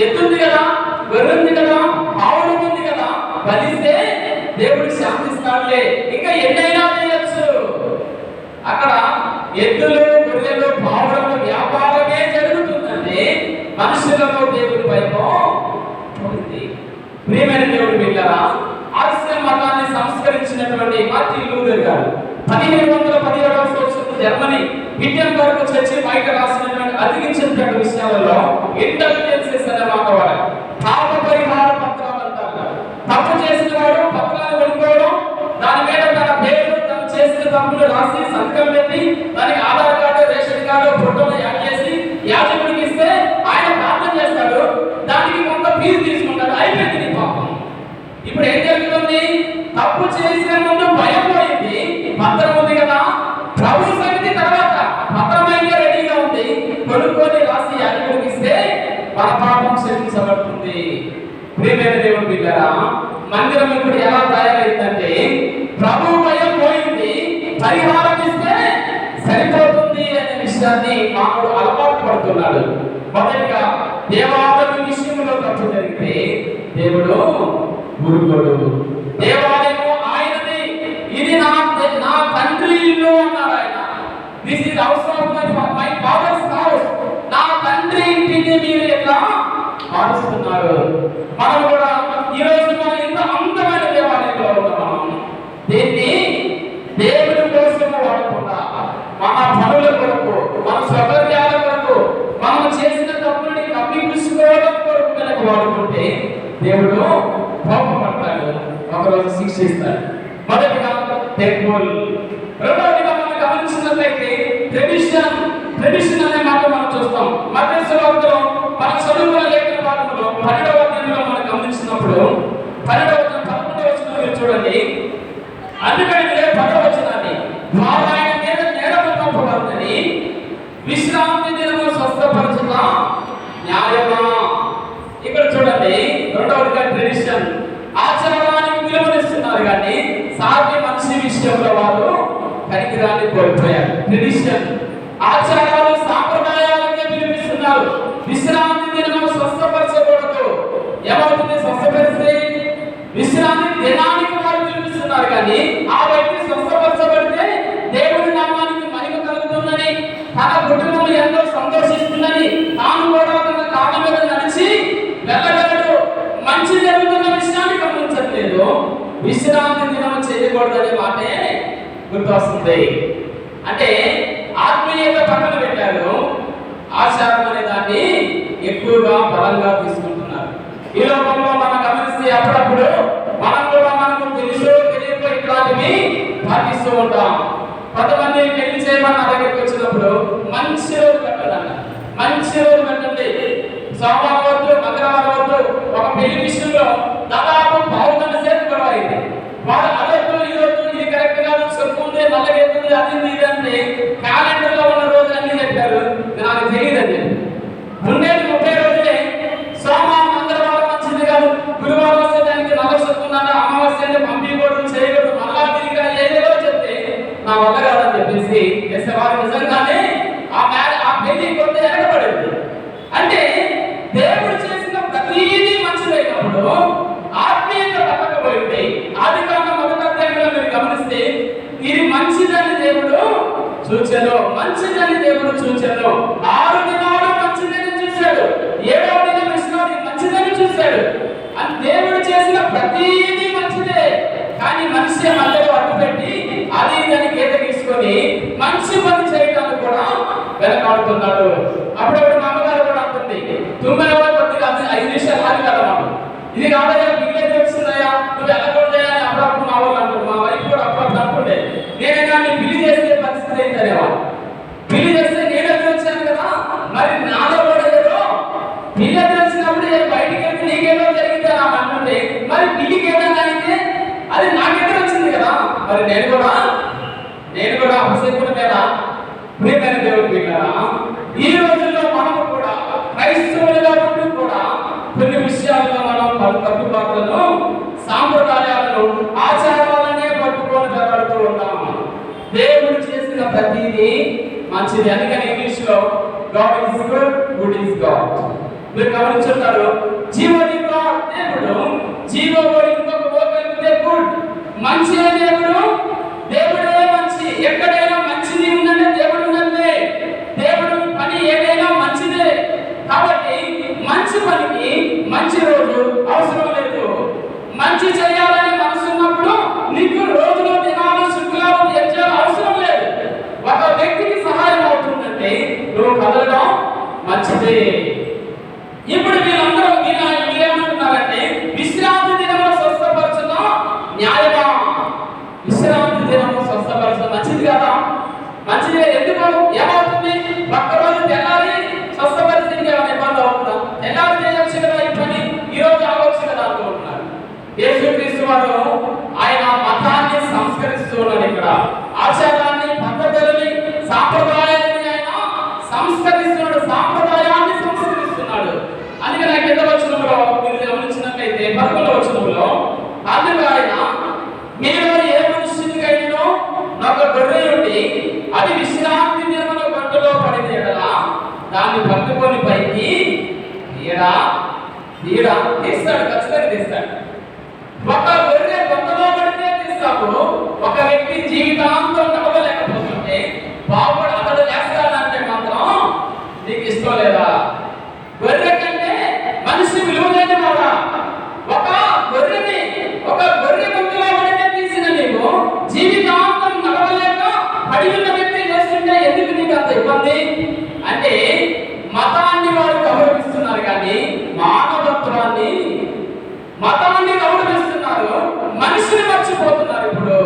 ఎత్తుంది కదా, గొర్రెంది కదా, ఆవుడు ఉంది కదా, బలిస్తే దేవుడు శాంతిస్తాడులే, ఇంకా ఎన్నైనా చేయొచ్చు. అక్కడ ఎద్దులు, గొర్రెలు, పావురము వ్యాపారమే జరుగుతుందంటే మనుషులలో దేవుడి భయమో పోయింది. ప్రియమైన దేవుడి బిడ్డలారా, ఆర్సిఎం మతాన్ని సంస్కరించినటువంటి మార్టిన్ లూథర్ గారు 1717వ సంవత్సరంలో జర్మనీ విట్టెన్బర్గ్ చర్చి బయట రాసినటువంటి అతికించినటువంటి విషయాలలో ఇంటెలిజెన్సెస్ అనే మాట వాడారు. పాప పరిహార పత్రాలు అంటారు. తప్పు చేసిన వాడు పత్రాలు కొనుక్కోవడం, దాని మీద తన పేరు, తను చేసిన తప్పులు రాసి సంతకం పెట్టి దానికి ఆధార్ కార్డు, రేషన్ కార్డు, ఫోటోలు యాడ్ చేసి యాజకుడికి ఇస్తే ఆయన ప్రార్థన చేస్తాడు. దానికి కొంత ఫీజు తీసుకుంటాడు. అయిపోయింది నీ పాపం. ఇప్పుడు ఏం జరుగుతుంది? తప్పు చేసిన ముందు భయం పోయింది. పత్రం ఉంది కదా, ప్రభు సన్నిధి తర్వాత పత్రం అయితే రెడీగా ఉంది. కొనుక్కొని రాసి యాజకుడికి ఇస్తే మన పాపం క్షమించబడుతుంది. ప్రియమైన దేవుని బిడ్డలారా, మందిరం ఇప్పుడు ఎలా తయారైందంటే ప్రభు భయం పోయింది, పరిహారం ఇస్తే సరిపోతుంది అనే విషయాన్ని మానవుడు అలవాటు పడుతున్నాడు. మొదటిగా దేవాలయం విషయంలో తప్పు జరిగితే దేవుడు ఊరుకోడు. దేవాలయము ఆయనది, ఇది నా తండ్రి ఇల్లు అన్నాడు ఆయన. This is house of my father's house. నా తండ్రి ఇంటిని మీరు ఎట్లా మారుస్తున్నారు? మనం కూడా ఈ రోజు మనం ఇంత అందమైన దేవాలయంలో ఉన్నాం. దీన్ని దేవుడి కోసం వాడకుండా మన పనుల కొరకు, మన సౌకర్యాల కొరకు, మనం చేసిన తప్పులని కప్పిపుచ్చుకోవడం కొరకు కనుక వాడుకుంటే దేవుడు కోపపడతాడు, ఒకరోజు శిక్షిస్తాడు. మొదటిగా టెంపుల్. రెండవదిగా మనం గమనించినట్లయితే ట్రెడిషన్ అనే మాట మనం చూస్తాం. మత్తయి సువార్తలో మనం చదువుకున్న లేఖన భాగంలో 12వ అధ్యాయంలో మనం గమనించినప్పుడు 11వ వచనం చూడండి. అందుకని 10వ వచనాన్ని ఆయన మీద నేరము పంపబడిందని విశ్రాంతి దినము స్వస్థపరచుట న్యాయమా. ఇక్కడ చూడండి, రెండవదిగా ట్రెడిషన్, ఆచారానికి విలువనిస్తున్నారు కానీ సాటి మనిషి విషయంలో వారు కనికిరాన్ని కోల్పోయారు. ట్రెడిషన్, ఆచారాలు, సాంప్రదాయాలకే విలువిస్తున్నారు. విశ్రాంతి దినము స్వస్థపరచకూడదు. ఏమవుతుంది? స్వస్థపరిస్తే విశ్రాంతి దినానికి వారు విలువిస్తున్నారు. జీవిస్తున్నారు కానీ ఆ వ్యక్తి స్వస్థపరచబడితే దేవుని నామానికి మహిమ కలుగుతుందని, తన కుటుంబం ఎంతో సంతోషిస్తుందని, తాను కూడా తన కాళ్ళ మీద నడిచి వెళ్ళగలడు, మంచి జరుగుతున్న విషయాన్ని గమనించట్లేదు. విశ్రాంతి దినం చేయకూడదనే మాటే గుర్తొస్తుంది. అంటే ఆత్మీయత పక్కన పెట్టారు, ఆచారం అనే దాన్ని ఎక్కువగా బలంగా తీసుకుంటున్నారు. ఈ లోకంలో మనం గమనిస్తే అప్పుడప్పుడు మనం కూడా మనకు తెలుసో తెలియకో ఇట్లాంటివి పాటిస్తూ ఉంటాం. కొంతమంది పెళ్లి చేయమని నా దగ్గరికి వచ్చినప్పుడు మంచి రోజు పెట్టండి, మంచి రోజు పెట్టండి, సోమవారం వద్దు, మంగళవారం వద్దు. ఒక పెళ్లి విషయంలో దాదాపు 1/2 గంట సేపు గొడవ అయింది. వారు అదొద్దు ఇదొద్దు, ఇది కరెక్ట్ కాదు, చెప్పుంది నల్లగెత్తుంది, అది ఇది అంటే క్యాలెండర్ లో ఉన్న రోజులు అన్ని చెప్పారు. నాకు తెలియదండి, ఉండేది 30 రోజులే. సోమవారం మంగళవారం మంచిది కాదు, గురువారం వస్తే దానికి నల్ల చెప్తున్నాను, అమావాస్య అంటే పంపించకూడదు, చేయకూడదు, మళ్ళా తిరిగి ఏదేదో చెప్తే నా వల్ల కాదని చెప్పేసి వారు నిజంగానే ఆ పెళ్లి కొంత వెనకబడింది. అంటే దేవుడు చేసిన ప్రతిదీ మంచిదైనప్పుడు ఆత్మీయత పక్కకపోయింది. ఆదికాండం 1వ అధ్యాయంలో మీరు గమనిస్తే ఇది మంచిదని దేవుడు చూచాను, మంచిదని దేవుడు చూచాను. 6 దినాలు మంచిదని చూశాడు, 7వ దినం విశ్రాంతి మంచిదని చూశాడు. అని దేవుడు చేసిన ప్రతిదీ మంచిదే. కానీ మనిషి మధ్యలో అడ్డుపెట్టి అది దాన్ని గీత తీసుకొని మంచి పని చేయడానికి కూడా వెనకాడుతున్నాడు. అప్పుడప్పుడు మా అమ్మగారు కూడా అంటుంది, తుమ్మెలో కొద్దిగా 5 నిమిషాలు ఆగి కదన్నాడు, ఇది కాదయ్యా బిల్లు తెలుస్తుందయ్యా, నువ్వు వెళ్ళకూడదయా అని అప్పుడప్పుడు మా వాళ్ళు అంటారు. మా వైఫ్ కూడా అప్పుడప్పుడు అనుకుంటే నేనైనా నీ బిల్లు చేసే పరిస్థితి ఏంటనేవా, బిల్లు చేస్తే నేనే వచ్చాను కదా, మరి నాలో కూడా ఏదో బిల్లు తెలిసినప్పుడు బయటికి వెళ్తే నీకేదో జరిగింది అని అనుకుంటే మరి బిల్లుకి ఏదైనా అయితే అది నాకెక్కడ వచ్చింది కదా. మరి నేను కూడా అపశకుల మీద ప్రియమైన దేవుడు పిల్లరా, ఈ రోజుల్లో మనము కూడా క్రైస్తవులుగా ఉంటూ కూడా కొన్ని విషయాల్లో మనం కట్టుబాట్లను, సాంప్రదాయాలను, ఆచారాలనే పట్టుకొని జరగడుతూ ఉంటాము. దేవుడు చేసిన ప్రతిదీ మంచిది. అందుకని ఇంగ్లీష్ లో God is good, good is God. మీరు గమనించుంటారు, జీవోడి గాడ్ దేవుడు, జీవోడి ఇంకొక కలిపితే గుడ్, మంచి దేవుడు, దేవుడే మంచి. ఎక్కడైనా మంచిది ఉందంటే దేవుడు ఉన్నదే, దేవుడు పని ఏదైనా మంచిదే. కాబట్టి మంచి పనికి మంచి రోజు అవసరం లేదు. మంచి చేయాలని మనసు ఉన్నప్పుడు నీకు రోజులు, దినాలు, శుక్లాలు యజ్ఞాలు అవసరం లేదు. ఒక వ్యక్తికి సహాయం అవుతుందంటే నువ్వు కదలడం మంచిదే. ఇప్పుడు వీళ్ళందరూ మీరేమంటున్నారంటే విశ్రాంతి దినంలో స్వస్థపరచడం న్యాయమా? విశ్రాంతి దినంలో స్వస్థపరచడం మంచిది కదా? మంచిదే. ఎందుకు? ఏమవుతుంది? ఒక్కరోజు తెల్లారి స్వస్థపరిస్తే ఏమైనా ఇబ్బంది అవుతుందా? తెల్లారి చేయొచ్చు కదా ఈ పని, ఈ రోజు అవ్వచ్చు కదా అనుకుంటున్నారు. యేసుక్రీస్తు వారు ఆయన మతాన్ని సంస్కరిస్తూ ఉన్నారు. ఇక్కడ ఆచారాన్ని, పద్ధతులని, సాంప్రదాయాన్ని ఆయన సంస్కరిస్తున్నాడు, సాంప్రదాయాన్ని సంస్కరిస్తున్నాడు. అందుకని కింద వచనంలో మీరు గమనించినట్లయితే 11వ వచనంలో అందుకు ఆయన మీరు ఏ మనుషునికైనా ఒక గొర్రె ఉండి అది విశ్రాంతి దినమున గొడ్డులో పడిన యెడల దాన్ని పట్టుకొని పైకి తీస్తాడు, ఖచ్చితంగా తీస్తాడు. ఒక గొర్రె గొడ్డులో పడితే తీస్తాడు. ఒక వ్యక్తి జీవితాంతం నడవలేకపోతుంటే బాగుపడి అతడు చేస్తాడంటే మాత్రం నీకు ఇష్టం లేదా? గొర్రె కంటే మనిషి విలువ లేని వాడా? ఒక గొర్రె గొంతులో పడితే తీసిన నీవు జీవితాంతం నడవలేక పడి ఉన్న వ్యక్తి చేస్తుంటే ఎందుకు నీకు అంత ఇబ్బంది? అంటే మతాన్ని వారు గౌరవిస్తున్నారు కానీ మతాన్ని గౌరవిస్తున్నారు, మనిషిని మర్చిపోతున్నారు ఇప్పుడు.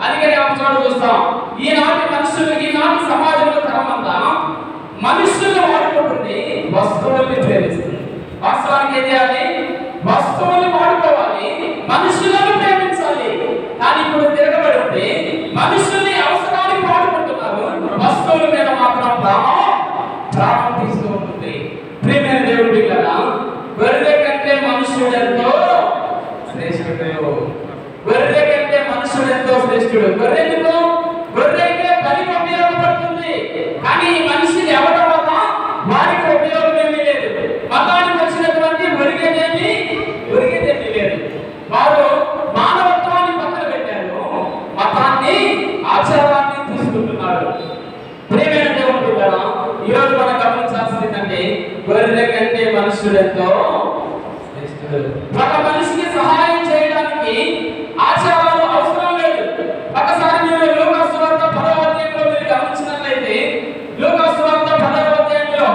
అందుకని ఒక చోట చూస్తాం, ఈనాటి మనుషులు, ఈనాటి సమాజంలో క్రమంగా మనుషులను వాడుకుంటుంది, వస్తువుల్ని ప్రేమిస్తుంది. వాస్తవానికి ఏం చేయాలి? వస్తువుల్ని వాడుకోవాలి, మనుషులను ప్రేమించాలి. కానీ ఇప్పుడు తిరగబడి ఉంటే మనుషుల్ని అవసరానికి వాడుకుంటున్నారు, వస్తువుల మీద మాత్రం ప్రాణం తీస్తూ ఉంటుంది. ప్రియమైన దేవుడి పిల్లరా, గొర్రె కంటే మనుషుడు ఎంతో శ్రేష్ఠుడు. గొర్రె కంటే మనుషుడు ఎంతో శ్రేష్ఠుడు. గొర్రెకు పనికి ఉపయోగపడుతుంది, కానీ ఈ మనిషి ఎవరి వల్ల వారికి ఉపయోగం ఏమీ లేదు. మతానికి వచ్చినటువంటి ఒరిగేదేమీ లేదు. వారు మానవత్వాన్ని పక్కన పెట్టారు, మనుషులెంతో శ్రేష్ఠుడు. ఒక మనిషికి సహాయం చేయడానికి ఆచారాలు అవసరం లేదు. ఒకసారి మీరు లూకాసు వార్త 10వ అధ్యాయంలో మీరు గమనించినట్లయితే లూకాసు వార్త 10వ అధ్యాయంలో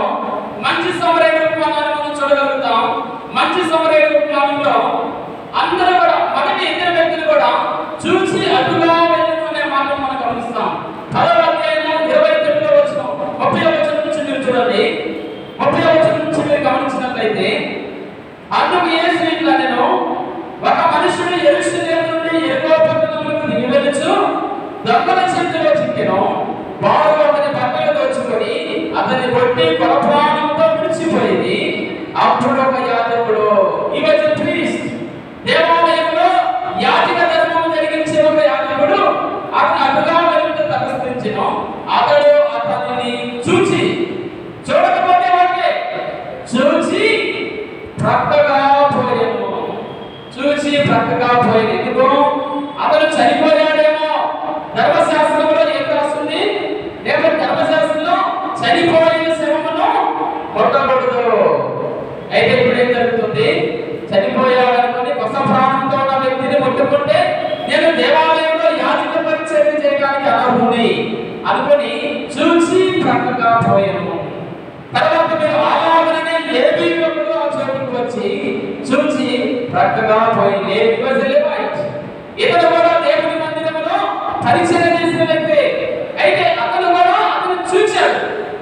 మంచి సమరయుడు ఉపమానాన్ని మనం చూడగలుగుతాం. మంచి సమరయుడు ఉపమానంలో అందరూ కూడా మొదటి ఇద్దరు వ్యక్తులు కూడా చూసి అటుగా వెళ్ళను అనే మాటను మనం గమనిస్తాం. 10వ అధ్యాయంలో 29వ వచనం 30వ వచనం నుంచి మీరు చూడండి. 30వ వచనం నుంచి మీరు గమనించినట్లయితే అందుకు యేసు ఇట్లా నేను ఒక మనుషుడు యెరూషలేము నుండి యెరికో పట్టణమునకు దిగి వెళ్ళుచు దొంగల చేతిలో చిక్కెను. వారు అతని బట్టలు దోచుకొని అతన్ని కొట్టి కొరప్రాణంతో విడిచిపోయింది. అప్పుడు ఒక యాజకుడు దేవాలయంలో యాజక ధర్మం జరిగించే ఒక యాజకుడు అతను అటుగా వెళ్తూ తపస్సించెను. అతడు అతనిని చూడకపోతే వాకే చూచి ప్రక్కగా పోయాను. ఎందుకు? అతను చనిపోయాడేమో. ధర్మశాస్త్రంలో ఏం రాస్తుంది? లేకపోతే ధర్మశాస్త్రంలో చనిపోయిన శవమును కొట్టకూడదు. అయితే ఇప్పుడు ఏం జరుగుతుంది? చనిపోయాడనుకొని కొత్త ప్రాణంతో ఉన్న వ్యక్తిని ముట్టుకుంటే నేను దేవాలయంలో యాజక పరిచర్య చేయడానికి అర్హుడిని అనుకొని చూసి ప్రక్కగా పోయాను. తర్వాత మీరు అలాగనే లేవీయుడు ఆ చోటుకు వచ్చి చూసి ప్రక్కగా పోయి ఇతను కూడా దేవుని మందిరంలో పరిచర్య చేసిన వ్యక్తి. అయితే అతను కూడా అతను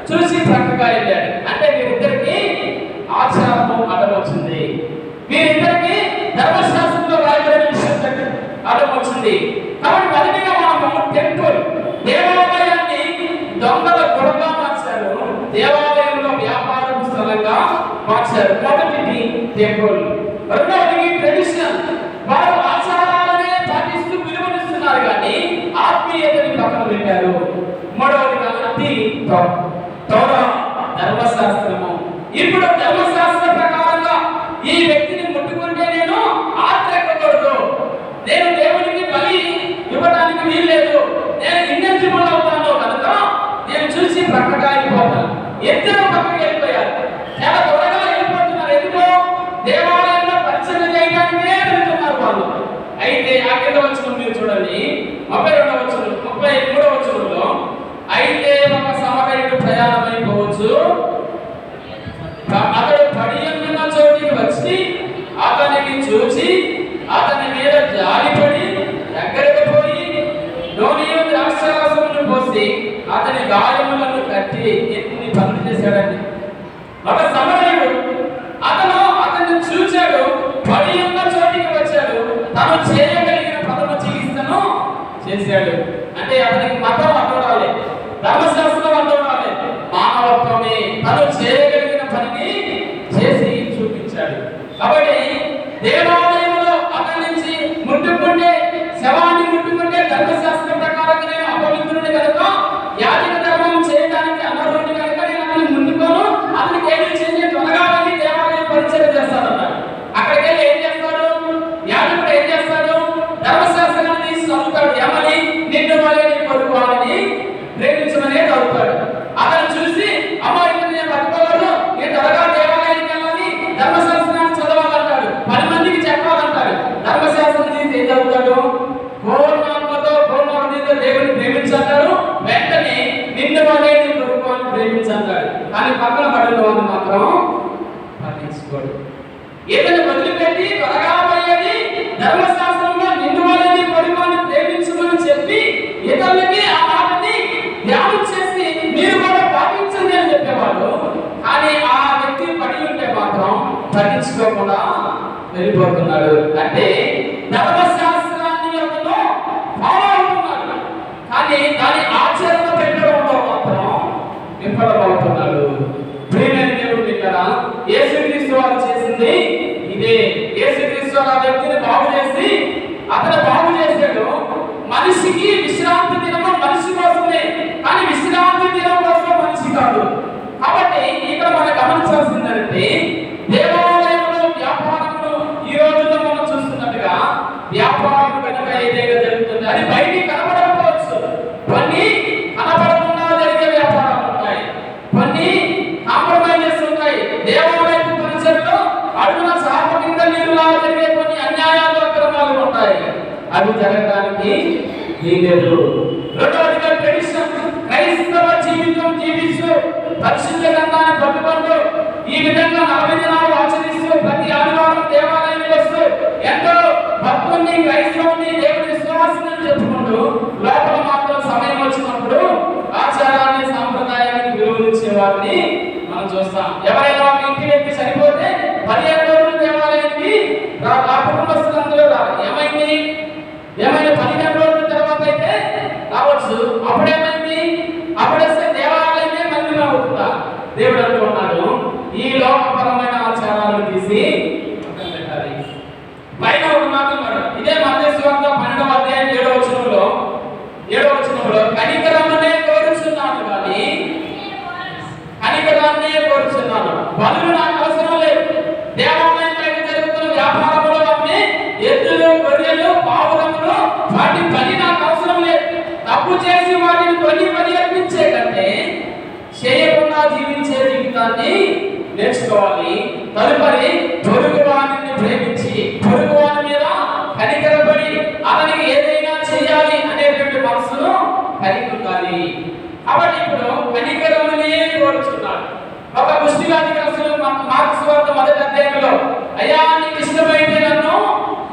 చూసి ప్రక్కగా వెళ్ళాడు. అంటే వీరిద్దరికి ఆచారము అడ్డం వచ్చింది. వీరిద్దరికి ధర్మశాస్త్రంలో రాయబడిన విషయం అడ్డం వచ్చింది. కాబట్టి మొదటిగా మనము టెంపుల్ దేవాలయాన్ని దొంగల గొడవగా మార్చారు. దేవాలయంలో వ్యాపార స్థలంగా మార్చారు. మొదటిది టెంపుల్, రెండవది ట్రెడిషన్. వారు ఆచారాలనే పాటిస్తూ విలువనిస్తున్నారు కానీ ఆత్మీయతని పక్కన పెట్టారు. మూడవది తోరా ధర్మశాస్త్రము. ఇప్పుడు ధర్మశాస్త్ర ప్రకారంగా ఈ వ్యక్తిని ముట్టుకుంటే నేను ఆత్రెక్కకూడదు, నేను దేవునికి బలి ఇవ్వడానికి వీల్లేదు, నేను ఇన్నెలిజిబుల్ అవుతాను కనుక నేను చూసి ప్రక్కగా అయిపోతాను. ఇద్దరు పక్కకి వెళ్ళిపోయారు. చాలా త్వరగా వెళ్ళిపోతున్నారు. ఎందుకో దేవాలయంలో పరిచయం చేయడానికే వెళ్తున్నారు వాళ్ళు. అయితే ఆ కింద వచనం మీరు చూడండి, 32వ వచనం 33వ వచనంలో అయితే ఒక సమరయుడు ప్రయాణమైపోవచ్చు. అతడు పడియున్న చోటికి వచ్చి అతనిని చూసి అతని మీద జాలిపడి దగ్గరకు పోయి నూనె ద్రాక్షారసమును పోసి అతని గాయములను కట్టి ఎన్ని పనులు చేశాడండి. ఒక సమరయుడు అతన్ని చూశాడు, పడి ఉన్న చోటికి వచ్చాడు, తను చేయగలిగిన ప్రథమ చికిత్సను చేశాడు. అంటే అతనికి మతం అడ్డరాలే, ధర్మశాస్త్రం అడ్డరాలే, మానవత్వమే. తను చేయగలిగిన పనిని చేసి చూపించాడు. కాబట్టి దేవాలయంలో అక్కడి నుంచి ముట్టుకుంటే, శవాన్ని ముట్టుకుంటే ధర్మశాస్త్రం ప్రకారంగా నేను అపవిత్రుడిని కనుక, యాజక ధర్మం చేయడానికి అనర్హుడిని కనుక నేను అతన్ని ముట్టుకోను, అతనికి ఏమి చేసి త్వరగా వెళ్ళి దేవాలయం పరిచయం చేస్తాడన్నాడు. అక్కడికి వెళ్ళి ఏం చేస్తాడు? యాజకుడు ఏం చేస్తాడు? ధర్మశాస్త్రాన్ని తీసి చదువుతాడు. ఏమని? నిన్ను వలె నీ పొరుగు వారిని ప్రేమించమనే చదువుతాడు. అతను చూసి అమ్మాయిని నేను పట్టుకోలేదు, నేను త్వరగా దేవాలయానికి వెళ్ళాలి, ధర్మశాస్త్రాన్ని చదవాలంటాడు, 10 మందికి చెప్పాలంటాడు. ధర్మశాస్త్రం తీసి ఏం చదువుతాడు? పూర్ణాత్మతో పూర్ణ హృదయంతో దేవుని ప్రేమించంటాడు. వెంటనే నిన్ను వలె నీ పొరుగు వారిని ప్రేమించంటాడు. కానీ పక్కన పడిన వాడిని మాత్రం పట్టించుకోడు. ఏదైనా వదిలిపెట్టి త్వరగా పోయేది ధర్మశాస్త్రంలో నిన్ను వలె నీ పొరుగు వారిని ప్రేమించమని చెప్పి ఇతరులకి ఆ మాటని ధ్యానం చేసి మీరు కూడా పాటించండి అని చెప్పేవాడు. కానీ ఆ వ్యక్తి పడి ఉంటే మాత్రం పట్టించుకోకుండా వెళ్ళిపోతున్నాడు. అంటే ధర్మశాస్త్రాన్ని అతను ఫాలో అవుతున్నాడు, కానీ దాని ఆచరణ పెట్టడంలో మాత్రం విఫలమవుతున్నాడు. ప్రియమైన దేవుడు బిడ్డలారా, యేసుక్రీస్తు వారు చేసింది ఇదే. యేసుక్రీస్తు ఆ వ్యక్తిని బాగు చేసి అతను బాగు చేశాడు. మనిషికి విశ్రాంతి దినము మనిషి కోసమే, కానీ విశ్రాంతి దినం కోసం మనిషి కాదు. కాబట్టి ఇక్కడ మనం గమనించాల్సిందంటే దేవాలయంలో వ్యాపారంలో ఈ రోజుల్లో మనం చూస్తున్నట్టుగా వ్యాపారం కనుక ఏదైనా జరుగుతుంది, అది బయటికి కనబడకపోవచ్చు. కొన్ని కనబడకుండా జరిగే వ్యాపారాలు ఉంటాయి, కొన్ని కాంప్రమైజెస్ ఉంటాయి. దేవాలయం పరిచయంలో అవి జరగడానికి వీలేదు. రెండవదిగా ట్రెడిషన్, క్రైస్తవ జీవితం జీవిస్తూ పరిశుద్ధ గ్రంథాన్ని పట్టుకుంటూ ఈ విధంగా 40 దినాలు ఆచరిస్తూ ప్రతి ఆదివారం దేవాలయానికి వస్తూ ఎంతో భక్తుల్ని, క్రైస్తవుని, దేవుని విశ్వాసాన్ని చెప్పుకుంటూ లోపల మాత్రం సమయం వచ్చినప్పుడు ఆచారాన్ని, సాంప్రదాయానికి విలువనిచ్చే వారిని మనం చూస్తాం. ఎవరైనా ఒక ఇంటి వ్యక్తి చనిపోతే 15 రోజులు దేవాలయానికి ఆ కుటుంబస్తులందరూ రావాలి. ఏమైనా 15 రోజుల తర్వాత అయితే రావచ్చు. అప్పుడేమైంది? అప్పుడేస్తే దేవాలయమే మందిరం అవుతుందా? దేవుడు అంటున్నాడు, ఈ లోకపరమైన ఆచారాలను తీసి పక్కన పెట్టాలి. పైన ఒక మాట ఉన్నాడు, ఇదే మత్తయి సువార్త 12వ అధ్యాయం 7వ వచనంలో కనికరమునే కోరుచున్నాను కానీ కనికరాన్నే కోరుచున్నాను, బలులు నాకు అవసరం లేదు. దేవాలయం బయట జరుగుతున్న వ్యాపారంలో అమ్మే ఎద్దులు, గొర్రెలు, పావురములు వాటి పని నాకు అవసరం లేదు. తప్పు చేసి వాటిని కొని అర్పించే కంటే చేయకుండా జీవించే జీవితాన్ని నేర్చుకోవాలి. తదుపరి పొరుగువాడిని ప్రేమించి పొరుగువాడి మీద కనికరపడి అతనికి ఏదైనా చేయాలి అనేటువంటి మనసును కలిగి ఉండాలి. కాబట్టి ఇప్పుడు కనికరమునే కోరుచున్నాడు. ఒక కుష్టివ్యాధికి అసలు మార్కు సువార్త 1వ అధ్యాయంలో అయ్యా నీకు ఇష్టమైతే నన్ను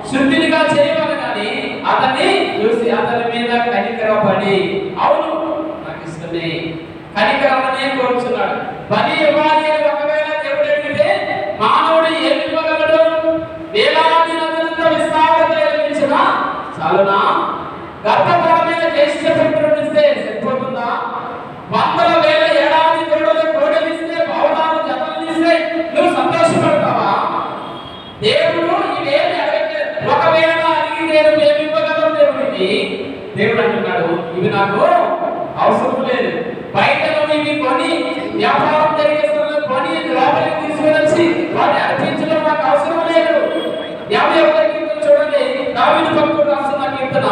శుద్ధినిగా చేయమని కానీ అతన్ని చూసి అతని మీద కనికరపడి అవును నాకు ఇష్టమే, కనికరమనే కోరుచున్నాడు. బలి ఇవ్వాలి అని ఒకవేళ దేవుడు అడిగితే మానవుడు ఏమి ఇవ్వగలడు? వేలాది నదులంతా విస్తారత లభించిన చాలునా? గర్భఫలమైన జ్యేష్ఠ పుత్రుడిని ఇస్తే సరిపోతుందా? 100,000 ఏడాది కోడలు ఇస్తే, భవనాలు జతలు ఇస్తే నువ్వు సంతోషపడతావా? దేవుడు ఇవేమి అడగట్లేదు. ఒకవేళ అడిగితే నువ్వు ఏమి ఇవ్వగలవు దేవుడికి? దేవుడు అంటున్నాడు, ఇవి నాకు అవసరం లేదు. బయట నువ్వు ఇవి కొని వ్యాపారం జరిగే స్థలంలో కొని లోపలికి తీసుకువచ్చి వాటిని అర్పించడం నాకు అవసరం లేదు. 51వ కీర్తన చూడండి, దావీదు భక్తుడు రాస్తున్న కీర్తన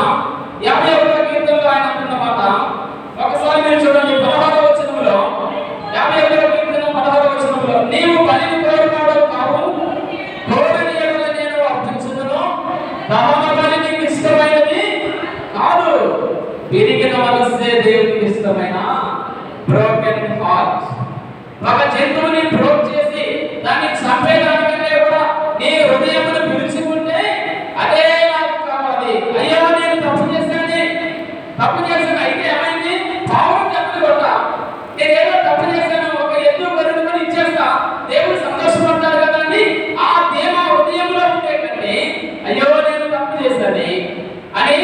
51వ కీర్తనలో ఆయన అంటున్న మాట ఒకసారి మీరు చూడండి. 16వ వచనంలో 51వ కీర్తన 16వ వచనంలో నీవు బలిని కోరుకోవడం కావు, కోరని ఎడల నేను అర్పించుదును, దహన బలి నీకు ఇష్టమైనది కాదు. విరిగిన మనస్సే దేవునికి ఇష్టమైన బ్రోకెన్ హార్ట్. ఒక జంతువుని బ్రోక్ చేసి దాన్ని చంపేదానికంటే కూడా నీ హృదయమును పిలుచుకుంటే అదే నాకు కావాలి. అయ్యో నేను తప్పు చేశాను అయితే ఏమైంది? పావును తప్పు కొట్ట, నేనేదో తప్పు చేశాను, ఒక ఎద్దు గొర్రెను ఇచ్చేస్తా, దేవుడు సంతోషపడతాడు కదా అని ఆ దేవ హృదయంలో ఉంటే కంటే అయ్యో నేను తప్పు చేశాను అని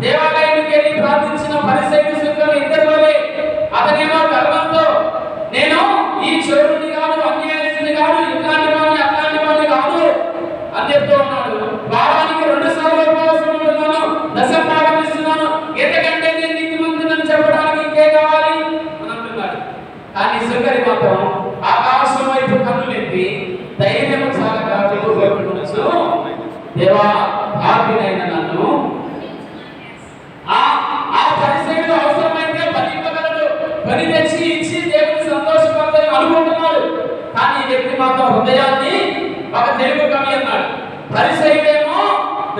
దేవాలయానికి వెళ్ళి ప్రార్థించిన పరిసయ్యుడు సుంకరు ఇద్దరు వలె అతనేమో గర్వంతో నేను ఈ చోరుని కాదు, అన్యాయస్తుని కాదు, ఇట్లాంటి వాడిని అట్లాంటి వాడిని కాదు అని చెప్తూ ఉన్నాడు. వారానికి 2 సార్లు ఉపవాసం ఉంటున్నాను, దశభాగం ఇస్తున్నాను, ఎంతకంటే నేను నీతిమంతుడని చెప్పడానికి ఇంకే కావాలి అని అంటున్నాడు. కానీ సుంకరి మాత్రం ఆకాశం వైపు కన్నులెత్తి ధైర్యం చాలక పెట్టుకుంటూ దేవా ఆపినైన నన్ను ఆ పరిసయ్యుడు అవసరమైతే బలి ఇవ్వగలడు, బలి తెచ్చి ఇచ్చి దేవుని సంతోషపడతాని అనుకుంటున్నాడు. కానీ ఈ వ్యక్తి మాత్రం హృదయాన్ని ఒక తెలుగు కవి అన్నాడు. పరిసయ్యుడేమో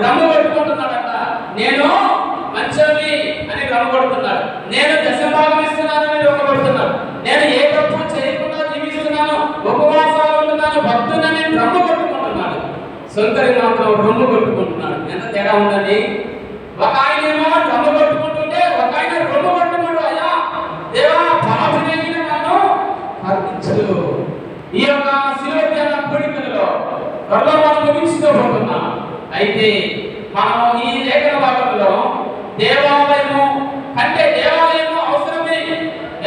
రమ్ము కొట్టుకుంటున్నాడట, నేను మంచోని అని రమ్ము కొడుతున్నాడు, నేను దశభాగం ఇస్తున్నానని రొక్కబడుతున్నాడు, నేను ఏ తప్పు చేయకుండా జీవిస్తున్నాను, ఉపవాసాలు ఉంటున్నాను, భక్తులని రమ్ము కొట్టుకుంటున్నాడు. సుంకరి మాత్రం రొమ్ము కొట్టుకుంటున్నాడు. ఎంత తేడా ఉందండి? ఒక ఆయనేమో రొమ్ము కొట్టుకుంటుంటే ఒక ఆయన రొమ్ము కొట్టుకుంటూ అయ్యా దేవా పాపిని నన్ను కరుణించు. ఈ యొక్క శిలువ కూడికలలో త్వరలో మనం ముగించుకోబోతున్నాం. అయితే మనం ఈ లేఖన భాగంలో దేవాలయము అవసరమే,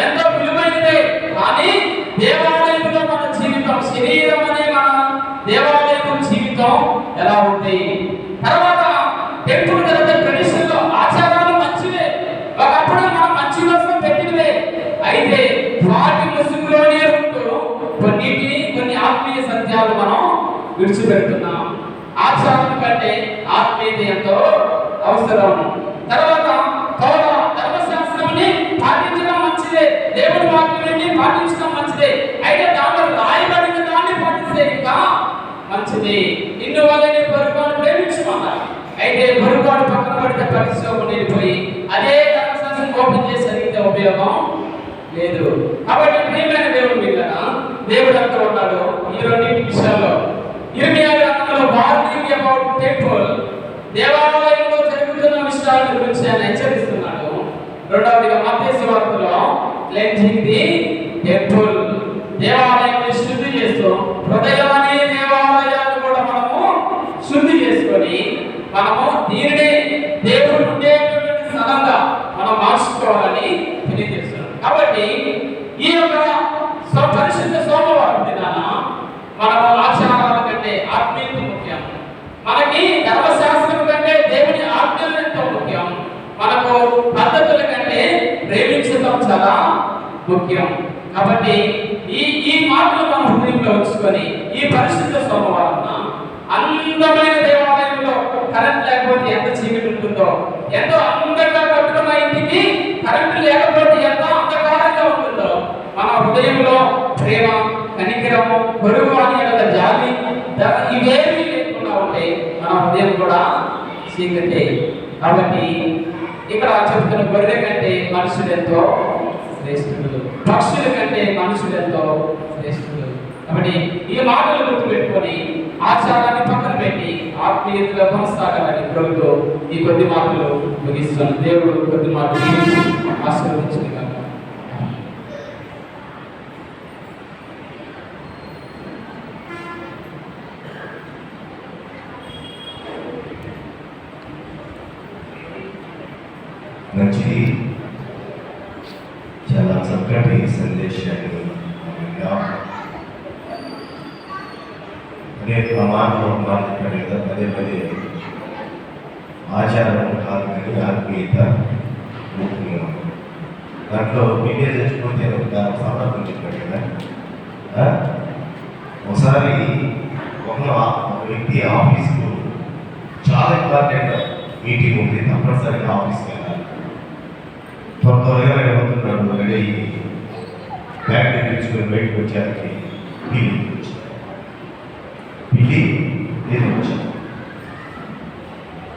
ఎంతో విలువైనదే. కానీ దేవాలయంలో మన జీవితం, శరీరం అనే మన దేవాలయం జీవితం ఎలా ఉంది? తర్వాత టెంపుల్ తర్వాత ట్రెడిషన్ లో ఆచారాలు మంచివే, ఒకప్పుడు మనం మంచి కోసం పెట్టినవే. అయితే వాటి ముసుగులోనే ఉంటూ కొన్ని ఆత్మీయ సత్యాలు మనం విడిచిపెడుతున్నాం. ఆచారం కంటే ఆత్మీయత ఎంతో అవసరం. తర్వాత ధర్మశాస్త్రాన్ని పాటించడం మంచిదే, దేవుడి వాక్యాన్ని పాటించడం మంచిదే. అయితే దాంట్లో రాయబడిన దాన్ని పాటిస్తే ఇంకా మంచిది. ఇందువల్లనే పొరుగువాడు ప్రేమించమన్నారు. అయితే పొరుగువాడు పడితే పరిశ్రమ నిలిపోయి అదే ధర్మశాస్త్రం ఓపెన్ చేసి అడిగితే ఉపయోగం లేదు. కాబట్టి ప్రియమైన దేవుడు మిగతా దేవుడు అంటూ ఉన్నాడు ఈ రెండింటి విషయాల్లో. ఇర్మియా గ్రంథంలో వార్నింగ్ అబౌట్ టెంపుల్, దేవాలయంలో జరుగుతున్న విషయాల గురించి ఆయన హెచ్చరిస్తున్నాడు. రెండవదిగా మత్తయి సువార్తలో క్లెన్జింగ్ ది టెంపుల్, దేవాలయాన్ని శుద్ధి చేస్తూ హృదయం అనే దేవాలయాన్ని కూడా మనము శుద్ధి చేసుకొని మనము దీనినే దేవుడు ఉండేటువంటి స్థలంగా మనం మార్చుకోవాలని తెలియజేస్తున్నాడు. కాబట్టి ఈ యొక్క పరిశుద్ధ సోమవారం దినాన మనము ఆచారాల కంటే ఆత్మీయత ముఖ్యం, మనకి ధర్మశాస్త్రం కంటే దేవుని ఆజ్ఞలు ఎంతో ముఖ్యం, మనకు పద్ధతుల కంటే ప్రేమించడం చాలా ముఖ్యం. కాబట్టి ఈ మాటలు మన హృదయంలో ఉంచుకొని ఈ పరిశుద్ధ సోమవారం అందమైన దేవాలయంలో కరెంట్ లేకపోతే ఎంత చీకటి ఉంటుందో, ఎంతో అందంగా కట్టుకున్న ఇంటికి కరెంట్ లేకపోతే ఎంత అంధకారంగా ఉంటుందో, మన హృదయంలో ప్రేమ, కనికరము, పొరుగు వాని యొక్క జాలి ఇవేమీ లేకుండా ఉంటే మన హృదయం కూడా చీకటే. కాబట్టి ఇక్కడ చెప్తున్న గొర్రె కంటే మనుషులు ఎంతో శ్రేష్ఠులు, పక్షుల కంటే మనుషులు ఎంతో శ్రేష్ఠులు. కాబట్టి ఈ మాటలు గుర్తుపెట్టుకొని ఆచారాన్ని పక్కన పెట్టి ఆత్మీయతగా కొనసాగాలని ప్రభుత్వం ఈ కొద్ది మాటలు ముగిస్తున్నాను. దేవుడు కొద్ది మాటలు ఆశీర్వదించింది కనుక మంచిది, చాలా చక్కటి సందేశాన్ని అదే ప్రమాణంలో మాట్లాడే కదా, పదే పదే ఆచారం కాదు కానీ ఆత్మీయత ముఖ్యం. దాంట్లో మీడియా తెచ్చుకుంటే ఒక సందర్భం చెప్పాడు కదా, ఒకసారి ఒక వ్యక్తి ఆఫీస్కు చాలా ఇంపార్టెంట్ మీటింగ్ ఉంది, తప్పనిసరిగా ఆఫీస్కి వెళ్ళాలి. త్వరగా వెళ్తున్నాడు, రెడీ బ్యాగ్ తెప్పించుకొని బయటకు వచ్చానికి పిల్లి నేను వచ్చాను.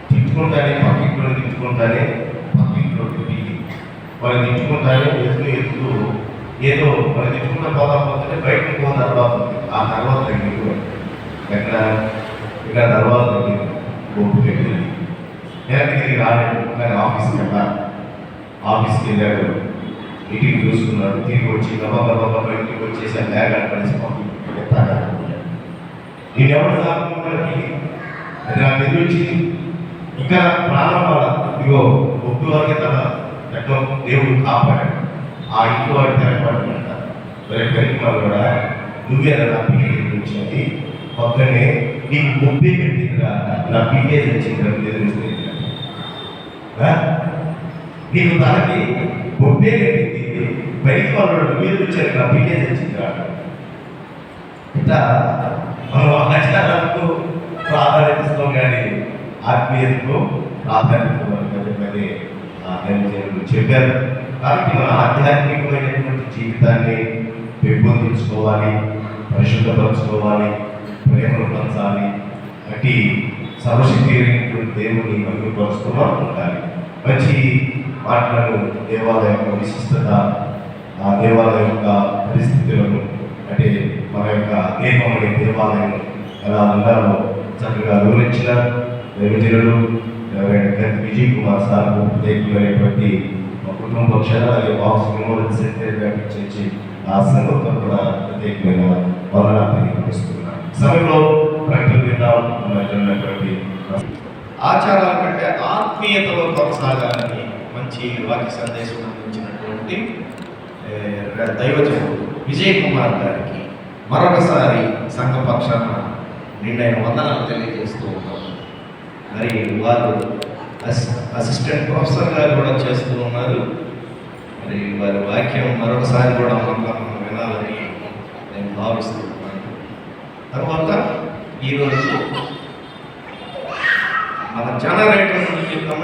తిట్టుకుంటానే పక్కింట్లో తిట్టుకుంటానే పక్కింట్లో పిల్లి వాళ్ళు తిట్టుకుంటానే ఎదుగుతూ ఏదో వాళ్ళు తిట్టుకుంటూ పోతే బయటకు పోయిన తర్వాత ఆ తర్వాత తగ్గింది ఎక్కడ ఇక్కడ తర్వాత తగ్గింది గొప్ప వెళ్ళి వెనక్కి తిరిగి రాలేదు. కానీ ఆఫీస్కి వెళ్ళాలి, ఆఫీస్కి వెళ్ళాడు, మీటింగ్ చూసుకున్నాడు, తిరిగి వచ్చి గబా ఇంటికి వచ్చేసి ఆ బ్యాగ్ అక్కడేసి పంపిస్తాడు. నేను ఎవరు సాగుతున్నాడు అది నాకు ఎదురొచ్చి ఇంకా ప్రాణం వాడ ఇదిగో ఒక్క వారికి తన ఎక్కడో దేవుడు కాపాడాడు, ఆ ఇంట్లో వాడి తెరపడమంట. రేపు కూడా నువ్వే నా పీకేజ్ వచ్చింది పక్కనే నీకు ముప్పే పెట్టిందిరా, నా పీకేజ్ వచ్చిందిరా ఎదురుస్తుంది, నీకు తనకి ముప్పే పెట్టింది బయటికి వాళ్ళు మీరు వచ్చారు, నా పీకేజ్ వచ్చిందిరా. ఇట్లా మనం ఆచారాలకు ప్రాధాన్యత ఇస్తాం కానీ ఆత్మీయతకు ప్రాధాన్యత చెప్పారు. కాబట్టి మన ఆధ్యాత్మికమైనటువంటి జీవితాన్ని పెంపొందించుకోవాలి, పరిశుద్ధపరచుకోవాలి, ప్రేమను పంచాలి, అట్టి సర్వశక్తి దేవుని మహిమపరుస్తూ ఉండాలి. మంచి మాటలను దేవాలయం యొక్క విశిష్టత, ఆ దేవాలయం యొక్క పరిస్థితులను, అంటే మన యొక్క దీపమనే దేవాలయం ఎలా ఉండాలో చక్కగా వివరించిన దైవజనులు విజయ్ కుమార్ సార్ ప్రత్యేకమైనటువంటి మా కుటుంబ పక్షాన అలాగే బాక్స్ మెమోరియల్ సెంటర్ చేసి ఆ సంఘంతో కూడా ప్రత్యేకమైన వర్ణాలు తెలియపరుస్తున్నాను. సమయంలో ప్రకటనటువంటి ఆచారాల కంటే ఆత్మీయతలో కొనసాగాలని మంచి వాక్య సందేశం అందించినటువంటి దైవజనుడు విజయ్ కుమార్ గారికి మరొకసారి సంఘపక్షాన నిండైన వందనాలు తెలియజేస్తూ ఉన్నాను. మరి వారు అసిస్టెంట్ ప్రొఫెసర్గా కూడా చేస్తూ ఉన్నారు. మరి వారి వాక్యం మరొకసారి కూడా మనం వినాలని నేను భావిస్తూ ఉన్నాను. తర్వాత ఈరోజు మన జనరేటర్